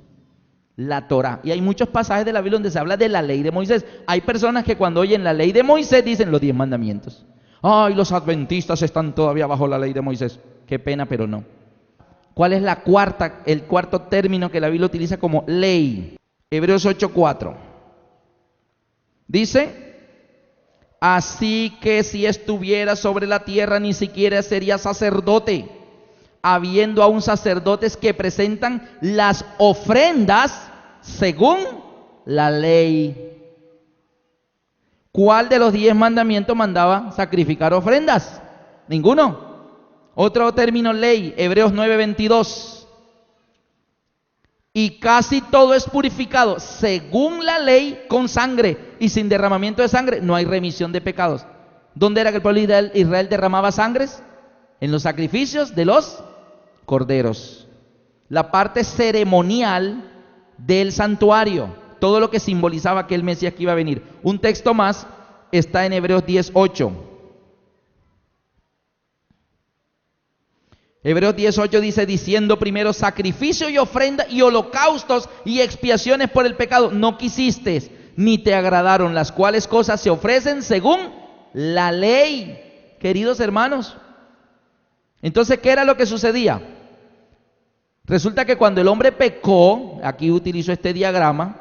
La Torá. Y hay muchos pasajes de la Biblia donde se habla de la ley de Moisés. Hay personas que cuando oyen la ley de Moisés dicen los 10 mandamientos. Ay, los adventistas están todavía bajo la ley de Moisés. Qué pena, pero no. ¿Cuál es el cuarto término que la Biblia utiliza como ley? Hebreos 8:4. Dice: así que si estuviera sobre la tierra ni siquiera sería sacerdote, habiendo aún sacerdotes que presentan las ofrendas según la ley. ¿Cuál de los 10 mandamientos mandaba sacrificar ofrendas? Ninguno. Otro término, ley, Hebreos 9:22. Y casi todo es purificado según la ley con sangre, y sin derramamiento de sangre no hay remisión de pecados. ¿Dónde era que el pueblo de Israel derramaba sangres? En los sacrificios de los corderos. La parte ceremonial del santuario, todo lo que simbolizaba aquel Mesías que iba a venir. Un texto más está en Hebreos 10:8. Hebreos 10:8 dice, diciendo primero, sacrificio y ofrenda y holocaustos y expiaciones por el pecado no quisiste, ni te agradaron, las cuales cosas se ofrecen según la ley. Queridos hermanos, entonces, ¿qué era lo que sucedía? Resulta que cuando el hombre pecó, aquí utilizo este diagrama,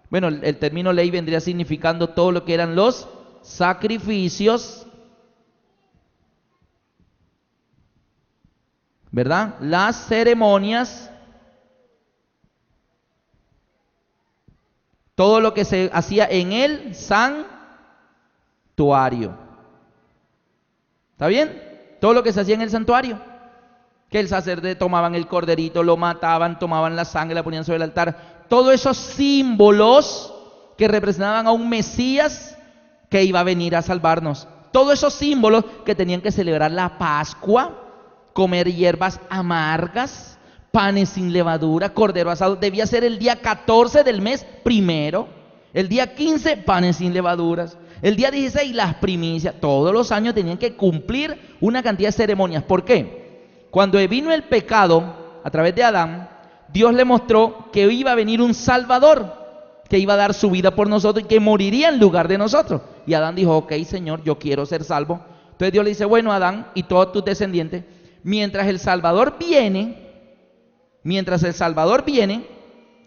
bueno, el término ley vendría significando todo lo que eran los sacrificios, ¿verdad? Las ceremonias, todo lo que se hacía en el santuario. ¿Está bien? Todo lo que se hacía en el santuario. Que el sacerdote tomaban el corderito, lo mataban, tomaban la sangre, la ponían sobre el altar. Todos esos símbolos que representaban a un Mesías que iba a venir a salvarnos. Todos esos símbolos que tenían que celebrar la Pascua, comer hierbas amargas, panes sin levadura, cordero asado. Debía ser el día 14 del mes primero. El día 15, panes sin levaduras. El día 16, las primicias. Todos los años tenían que cumplir una cantidad de ceremonias. ¿Por qué? Cuando vino el pecado a través de Adán, Dios le mostró que iba a venir un Salvador, que iba a dar su vida por nosotros y que moriría en lugar de nosotros. Y Adán dijo, ok, Señor, yo quiero ser salvo. Entonces Dios le dice, bueno, Adán y todos tus descendientes, mientras el Salvador viene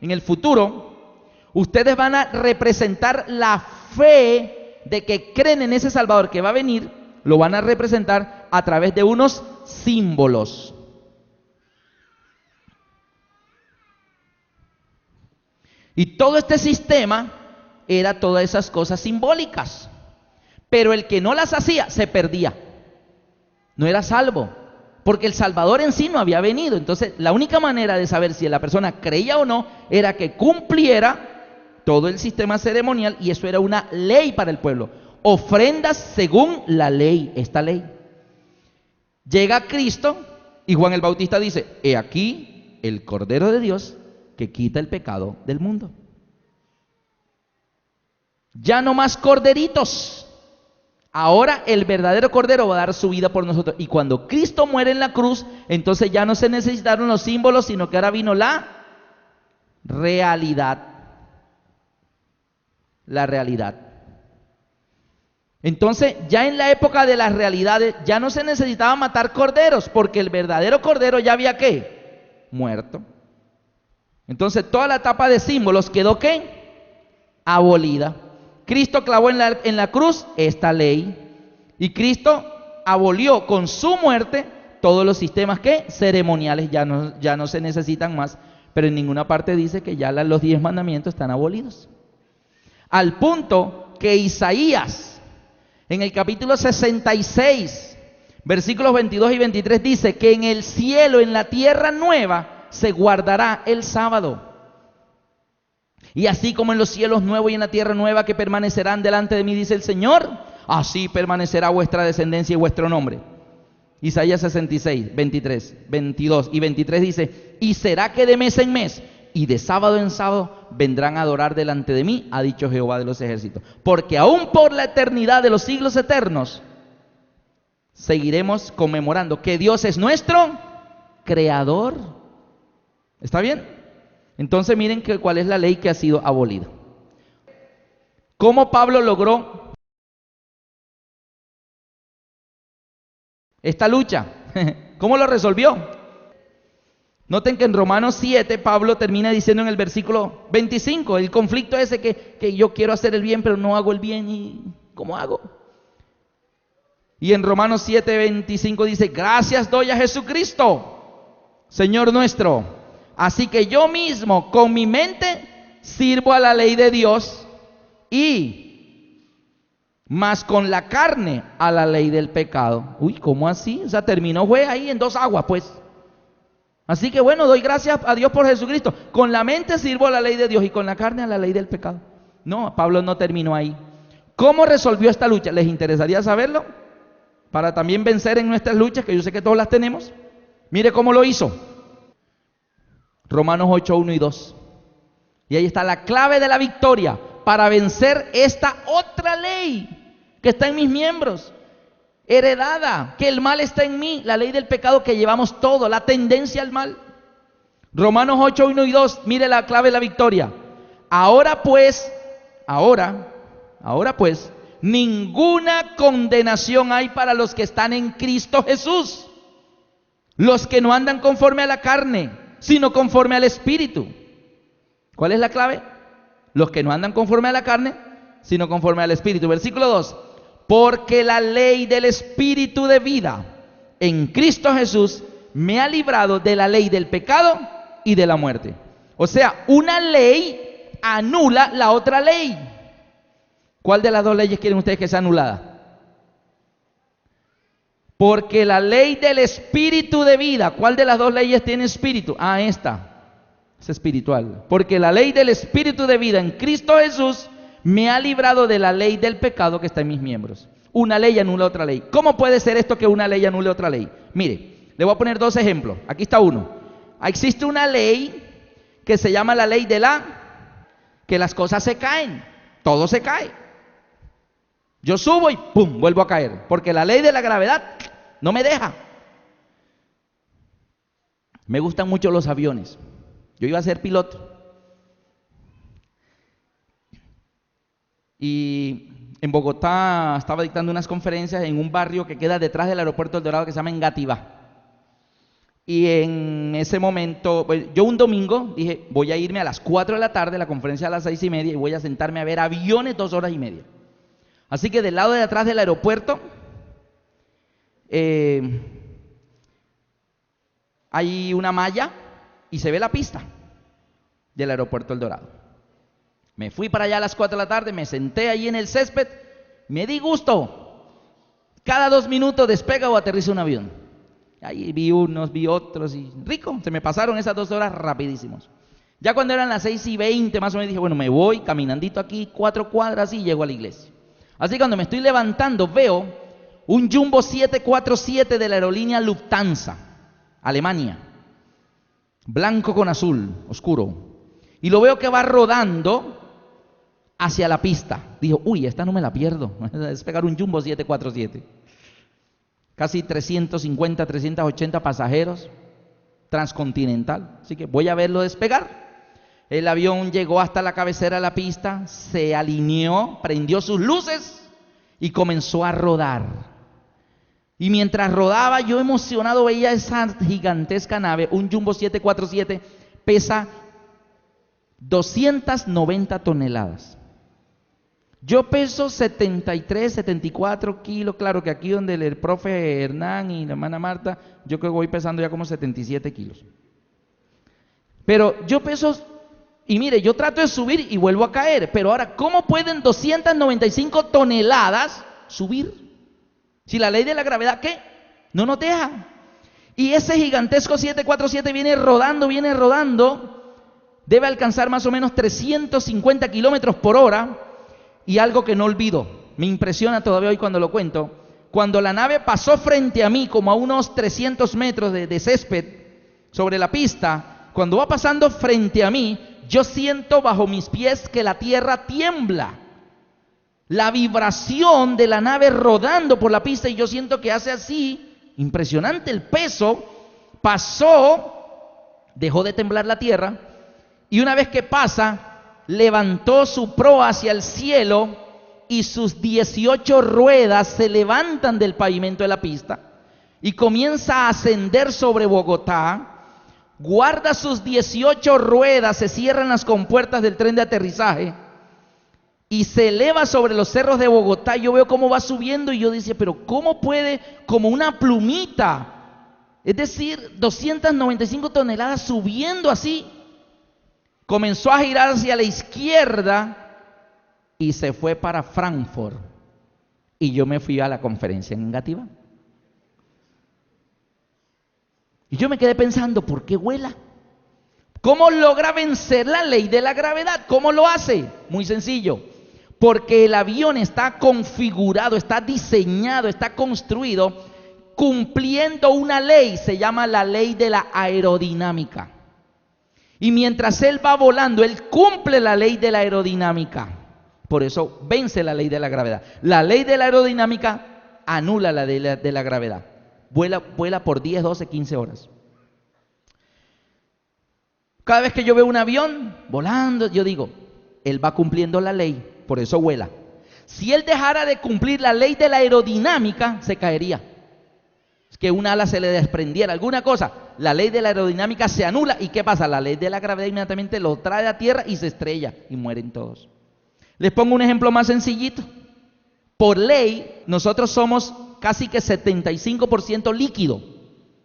en el futuro, ustedes van a representar la fe de que creen en ese Salvador que va a venir, lo van a representar a través de unos símbolos. Y todo este sistema era todas esas cosas simbólicas. Pero el que no las hacía se perdía. No era salvo. Porque el Salvador en sí no había venido. Entonces la única manera de saber si la persona creía o no era que cumpliera todo el sistema ceremonial, y eso era una ley para el pueblo. Ofrendas según la ley, esta ley. Llega Cristo y Juan el Bautista dice, he aquí el Cordero de Dios que quita el pecado del mundo. Ya no más corderitos. Ahora el verdadero Cordero va a dar su vida por nosotros. Y cuando Cristo muere en la cruz, entonces ya no se necesitaron los símbolos, sino que ahora vino la realidad. La realidad. Entonces, ya en la época de las realidades, ya no se necesitaba matar corderos, porque el verdadero cordero ya había ¿qué? Muerto. Entonces, toda la etapa de símbolos quedó ¿qué? Abolida. Cristo clavó en la cruz esta ley, y Cristo abolió con su muerte todos los sistemas ¿qué? Ceremoniales, ya no se necesitan más, pero en ninguna parte dice que ya los 10 mandamientos están abolidos. Al punto que Isaías, en el capítulo 66, versículos 22 y 23, dice que en el cielo, en la tierra nueva, se guardará el sábado. Y así como en los cielos nuevos y en la tierra nueva que permanecerán delante de mí, dice el Señor, así permanecerá vuestra descendencia y vuestro nombre. Isaías 66, 23, 22 y 23 dice, y será que de mes en mes y de sábado en sábado vendrán a adorar delante de mí, ha dicho Jehová de los ejércitos. Porque aún por la eternidad de los siglos eternos seguiremos conmemorando que Dios es nuestro creador. ¿Está bien? Entonces miren cuál es la ley que ha sido abolida. ¿Cómo Pablo logró esta lucha? ¿Cómo lo resolvió? Noten que en Romanos 7 Pablo termina diciendo en el versículo 25, el conflicto ese que yo quiero hacer el bien pero no hago el bien, ¿y cómo hago? Y en Romanos 7, 25 dice, gracias doy a Jesucristo, Señor nuestro, así que yo mismo con mi mente sirvo a la ley de Dios y más con la carne a la ley del pecado. Uy, ¿cómo así? O sea, terminó fue ahí en dos aguas pues. Así que bueno, doy gracias a Dios por Jesucristo. Con la mente sirvo a la ley de Dios y con la carne a la ley del pecado. No, Pablo no terminó ahí. ¿Cómo resolvió esta lucha? ¿Les interesaría saberlo? Para también vencer en nuestras luchas, que yo sé que todos las tenemos. Mire cómo lo hizo. Romanos 8, 1 y 2. Y ahí está la clave de la victoria para vencer esta otra ley que está en mis miembros. heredada, que el mal está en mí, la ley del pecado que llevamos todo, la tendencia al mal. Romanos 8, 1 y 2, mire la clave de la victoria. Ahora pues, ninguna condenación hay para los que están en Cristo Jesús, los que no andan conforme a la carne, sino conforme al Espíritu. ¿Cuál es la clave? Los que no andan conforme a la carne, sino conforme al Espíritu. Versículo 2. Porque la ley del Espíritu de vida en Cristo Jesús me ha librado de la ley del pecado y de la muerte. O sea, una ley anula la otra ley. ¿Cuál de las dos leyes quieren ustedes que sea anulada? Porque la ley del Espíritu de vida, ¿cuál de las dos leyes tiene espíritu? Esta. Es espiritual. Porque la ley del Espíritu de vida en Cristo Jesús me ha librado de la ley del pecado que está en mis miembros. Una ley anula otra ley. ¿Cómo puede ser esto que una ley anule otra ley? Mire, le voy a poner dos ejemplos. Aquí está uno. Existe una ley que se llama la ley de que las cosas se caen. Todo se cae. Yo subo y ¡pum! Vuelvo a caer. Porque la ley de la gravedad no me deja. Me gustan mucho los aviones. Yo iba a ser piloto. Y en Bogotá estaba dictando unas conferencias en un barrio que queda detrás del aeropuerto El Dorado que se llama Engativá. Y en ese momento, yo un domingo dije, voy a irme a las 4 de la tarde, la conferencia a las 6:30, y voy a sentarme a ver aviones 2 horas y media. Así que del lado de atrás del aeropuerto hay una malla y se ve la pista del aeropuerto El Dorado. Me fui para allá a las 4 de la tarde, me senté ahí en el césped, me di gusto. Cada 2 minutos despega o aterriza un avión. Ahí vi unos, vi otros y rico, se me pasaron esas 2 horas rapidísimos. Ya cuando eran las 6:20 más o menos dije, bueno, me voy caminandito aquí 4 cuadras y llego a la iglesia. Así que cuando me estoy levantando veo un Jumbo 747 de la aerolínea Lufthansa, Alemania, blanco con azul, oscuro. Y lo veo que va rodando hacia la pista. Dijo, uy, esta no me la pierdo. Es pegar un Jumbo 747. Casi 350, 380 pasajeros, transcontinental. Así que voy a verlo despegar. El avión llegó hasta la cabecera de la pista, se alineó, prendió sus luces y comenzó a rodar. Y mientras rodaba, yo emocionado veía esa gigantesca nave, un Jumbo 747, pesa 290 toneladas. Yo peso 73, 74 kilos. Claro que aquí donde el profe Hernán y la hermana Marta, yo creo que voy pesando ya como 77 kilos. Pero yo peso, y mire, yo trato de subir y vuelvo a caer. Pero ahora, ¿cómo pueden 295 toneladas subir? Si la ley de la gravedad, ¿qué? No nos deja. Y ese gigantesco 747 viene rodando, debe alcanzar más o menos 350 kilómetros por hora. Y algo que no olvido, me impresiona todavía hoy cuando lo cuento, cuando la nave pasó frente a mí como a unos 300 metros de césped sobre la pista, cuando va pasando frente a mí, yo siento bajo mis pies que la tierra tiembla. La vibración de la nave rodando por la pista y yo siento que hace así, impresionante el peso, pasó, dejó de temblar la tierra y una vez que pasa, levantó su proa hacia el cielo y sus 18 ruedas se levantan del pavimento de la pista y comienza a ascender sobre Bogotá, guarda sus 18 ruedas, se cierran las compuertas del tren de aterrizaje y se eleva sobre los cerros de Bogotá. Yo veo cómo va subiendo y yo decía, pero ¿cómo puede, como una plumita, es decir, 295 toneladas subiendo así? Comenzó a girar hacia la izquierda y se fue para Frankfurt. Y yo me fui a la conferencia en Engativá. Y yo me quedé pensando, ¿por qué vuela? ¿Cómo logra vencer la ley de la gravedad? ¿Cómo lo hace? Muy sencillo. Porque el avión está configurado, está diseñado, está construido cumpliendo una ley, se llama la ley de la aerodinámica. Y mientras él va volando, él cumple la ley de la aerodinámica. Por eso vence la ley de la gravedad. La ley de la aerodinámica anula la de la gravedad. Vuela por 10, 12, 15 horas. Cada vez que yo veo un avión volando, yo digo, él va cumpliendo la ley, por eso vuela. Si él dejara de cumplir la ley de la aerodinámica, se caería. Es que un ala se le desprendiera, alguna cosa, la ley de la aerodinámica se anula. ¿Y qué pasa? La ley de la gravedad inmediatamente lo trae a tierra y se estrella y mueren todos. Les pongo un ejemplo más sencillito. Por ley, nosotros somos casi que 75% líquido,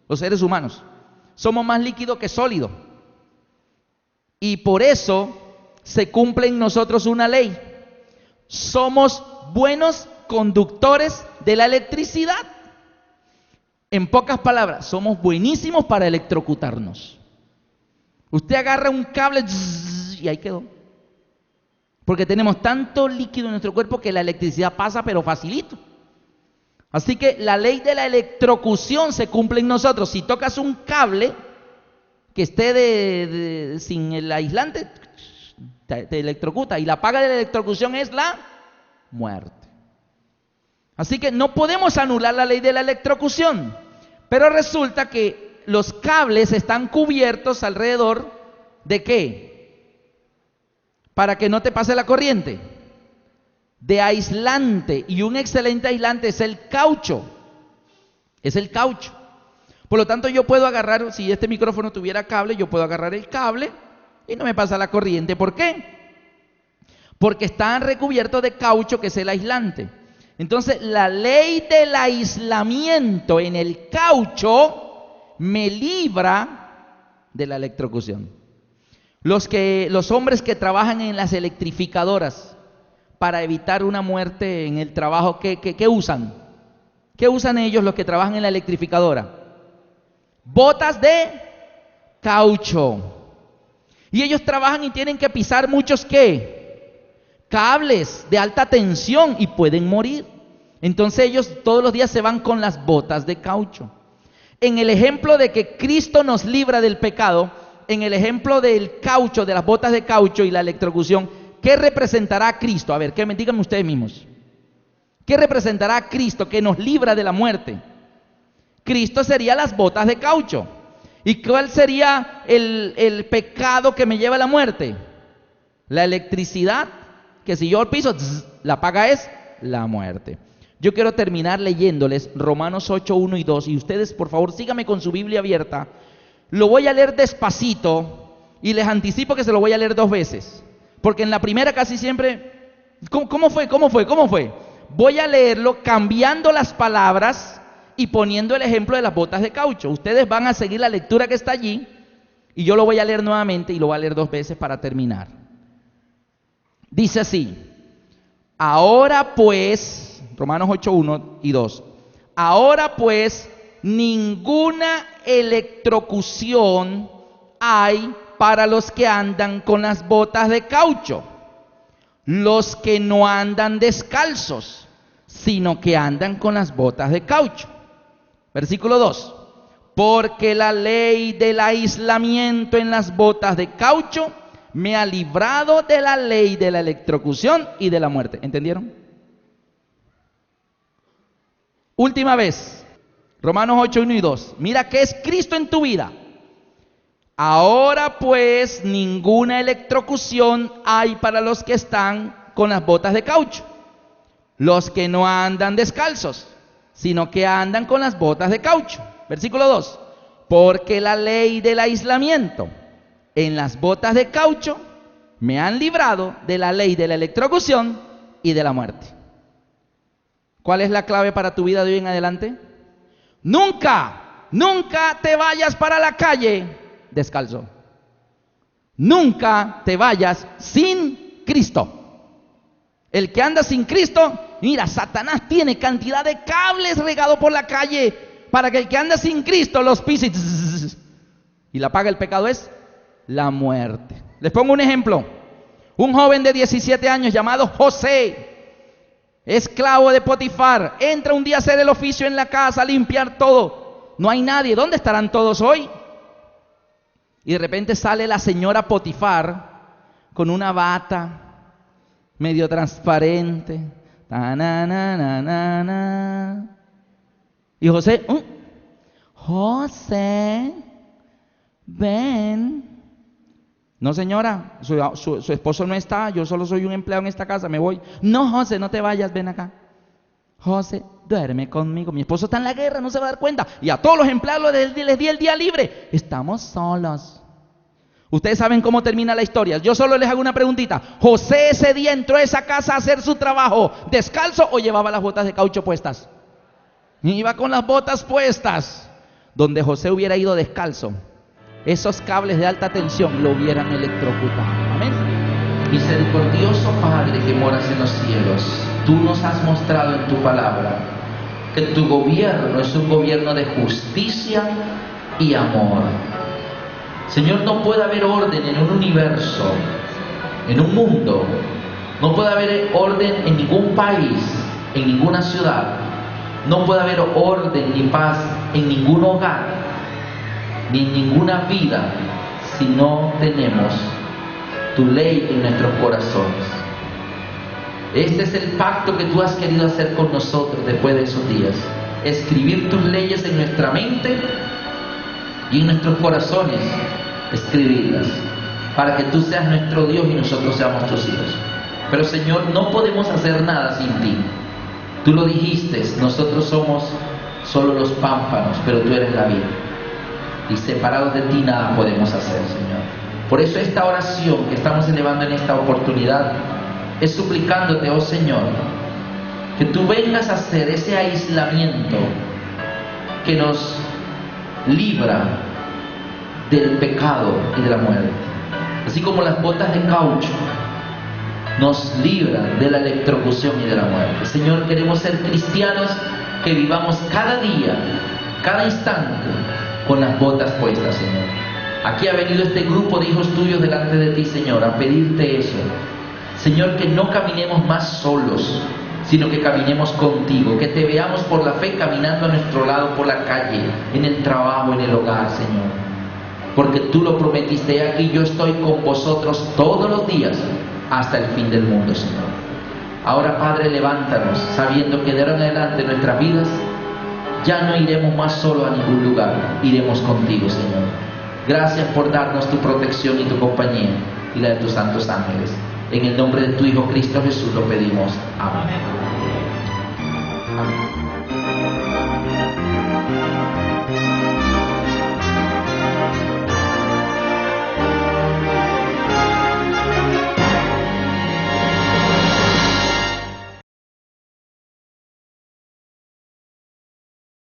los seres humanos. Somos más líquido que sólido. Y por eso se cumple en nosotros una ley. Somos buenos conductores de la electricidad. En pocas palabras, somos buenísimos para electrocutarnos. Usted agarra un cable y ahí quedó. Porque tenemos tanto líquido en nuestro cuerpo que la electricidad pasa, pero facilito. Así que la ley de la electrocución se cumple en nosotros. Si tocas un cable que esté sin el aislante, te electrocuta. Y la paga de la electrocución es la muerte. Así que no podemos anular la ley de la electrocución. Pero resulta que los cables están cubiertos alrededor ¿de qué? Para que no te pase la corriente. De aislante. Y un excelente aislante es el caucho. Es el caucho. Por lo tanto, yo puedo agarrar, si este micrófono tuviera cable, yo puedo agarrar el cable y no me pasa la corriente. ¿Por qué? Porque están recubiertos de caucho, que es el aislante. Entonces, la ley del aislamiento en el caucho me libra de la electrocución. Los hombres que trabajan en las electrificadoras para evitar una muerte en el trabajo, ¿qué usan? ¿Qué usan ellos los que trabajan en la electrificadora? Botas de caucho. Y ellos trabajan y tienen que pisar muchos ¿qué? Cables de alta tensión y pueden morir. Entonces ellos todos los días se van con las botas de caucho. En el ejemplo de que Cristo nos libra del pecado, en el ejemplo del caucho, de las botas de caucho y la electrocución, ¿qué representará a Cristo? A ver, díganme ustedes mismos. ¿Qué representará a Cristo que nos libra de la muerte? Cristo sería las botas de caucho. ¿Y cuál sería el pecado que me lleva a la muerte? La electricidad, que si yo piso, la paga es la muerte. Yo quiero terminar leyéndoles Romanos 8, 1 y 2. Y ustedes, por favor, síganme con su Biblia abierta. Lo voy a leer despacito y les anticipo que se lo voy a leer 2 veces. Porque en la primera casi siempre... ¿Cómo fue? Voy a leerlo cambiando las palabras y poniendo el ejemplo de las botas de caucho. Ustedes van a seguir la lectura que está allí y yo lo voy a leer nuevamente y lo voy a leer 2 veces para terminar. Dice así: ahora pues, Romanos 8, 1 y 2. Ahora pues, ninguna electrocución hay para los que andan con las botas de caucho, los que no andan descalzos, sino que andan con las botas de caucho. Versículo 2. Porque la ley del aislamiento en las botas de caucho me ha librado de la ley de la electrocución y de la muerte. ¿Entendieron? Última vez. Romanos 8, 1 y 2. Mira qué es Cristo en tu vida. Ahora pues ninguna electrocución hay para los que están con las botas de caucho, los que no andan descalzos, sino que andan con las botas de caucho. Versículo 2. Porque la ley del aislamiento en las botas de caucho me han librado de la ley de la electrocución y de la muerte. ¿Cuál es la clave para tu vida de hoy en adelante? Nunca te vayas para la calle descalzo. Nunca te vayas sin Cristo. El que anda sin Cristo, mira, Satanás tiene cantidad de cables regados por la calle para que el que anda sin Cristo los pise y la paga del pecado es la muerte. Les pongo un ejemplo. Un joven de 17 años llamado José, esclavo de Potifar, entra un día a hacer el oficio en la casa, a limpiar todo. No hay nadie. ¿Dónde estarán todos hoy? Y de repente sale la señora Potifar con una bata medio transparente, Ta, na, na, na, na, na. Y José, José, ven. No, señora, su esposo no está, yo solo soy un empleado en esta casa, me voy. No, José, no te vayas, ven acá. José, duerme conmigo, mi esposo está en la guerra, no se va a dar cuenta. Y a todos los empleados les di el día libre. Estamos solos. Ustedes saben cómo termina la historia. Yo solo les hago una preguntita. ¿José ese día entró a esa casa a hacer su trabajo descalzo o llevaba las botas de caucho puestas? Iba con las botas puestas. Donde José hubiera ido descalzo, esos cables de alta tensión lo hubieran electrocutado. Amén. Misericordioso Padre que moras en los cielos, tú nos has mostrado en tu palabra que tu gobierno es un gobierno de justicia y amor. Señor, no puede haber orden en un universo, en un mundo, no puede haber orden en ningún país, en ninguna ciudad, no puede haber orden ni paz en ningún hogar, ni en ninguna vida, si no tenemos tu ley en nuestros corazones. Este es el pacto que tú has querido hacer con nosotros después de esos días. Escribir tus leyes en nuestra mente y en nuestros corazones, escribirlas, para que tú seas nuestro Dios y nosotros seamos tus hijos. Pero Señor, no podemos hacer nada sin ti. Tú lo dijiste, nosotros somos solo los pámpanos, pero tú eres la vida. Y separados de ti nada podemos hacer, Señor. Por eso esta oración que estamos elevando en esta oportunidad es suplicándote, oh Señor, que tú vengas a hacer ese aislamiento que nos libra del pecado y de la muerte. Así como las botas de caucho nos libran de la electrocución y de la muerte. Señor, queremos ser cristianos que vivamos cada día, cada instante, con las botas puestas, Señor. Aquí ha venido este grupo de hijos tuyos delante de ti, Señor, a pedirte eso. Señor, que no caminemos más solos, sino que caminemos contigo, que te veamos por la fe caminando a nuestro lado por la calle, en el trabajo, en el hogar, Señor. Porque tú lo prometiste, aquí yo estoy con vosotros todos los días hasta el fin del mundo, Señor. Ahora, Padre, levántanos, sabiendo que de ahora en adelante en nuestras vidas ya no iremos más solo a ningún lugar, iremos contigo, Señor. Gracias por darnos tu protección y tu compañía y la de tus santos ángeles. En el nombre de tu Hijo Cristo Jesús lo pedimos. Amén.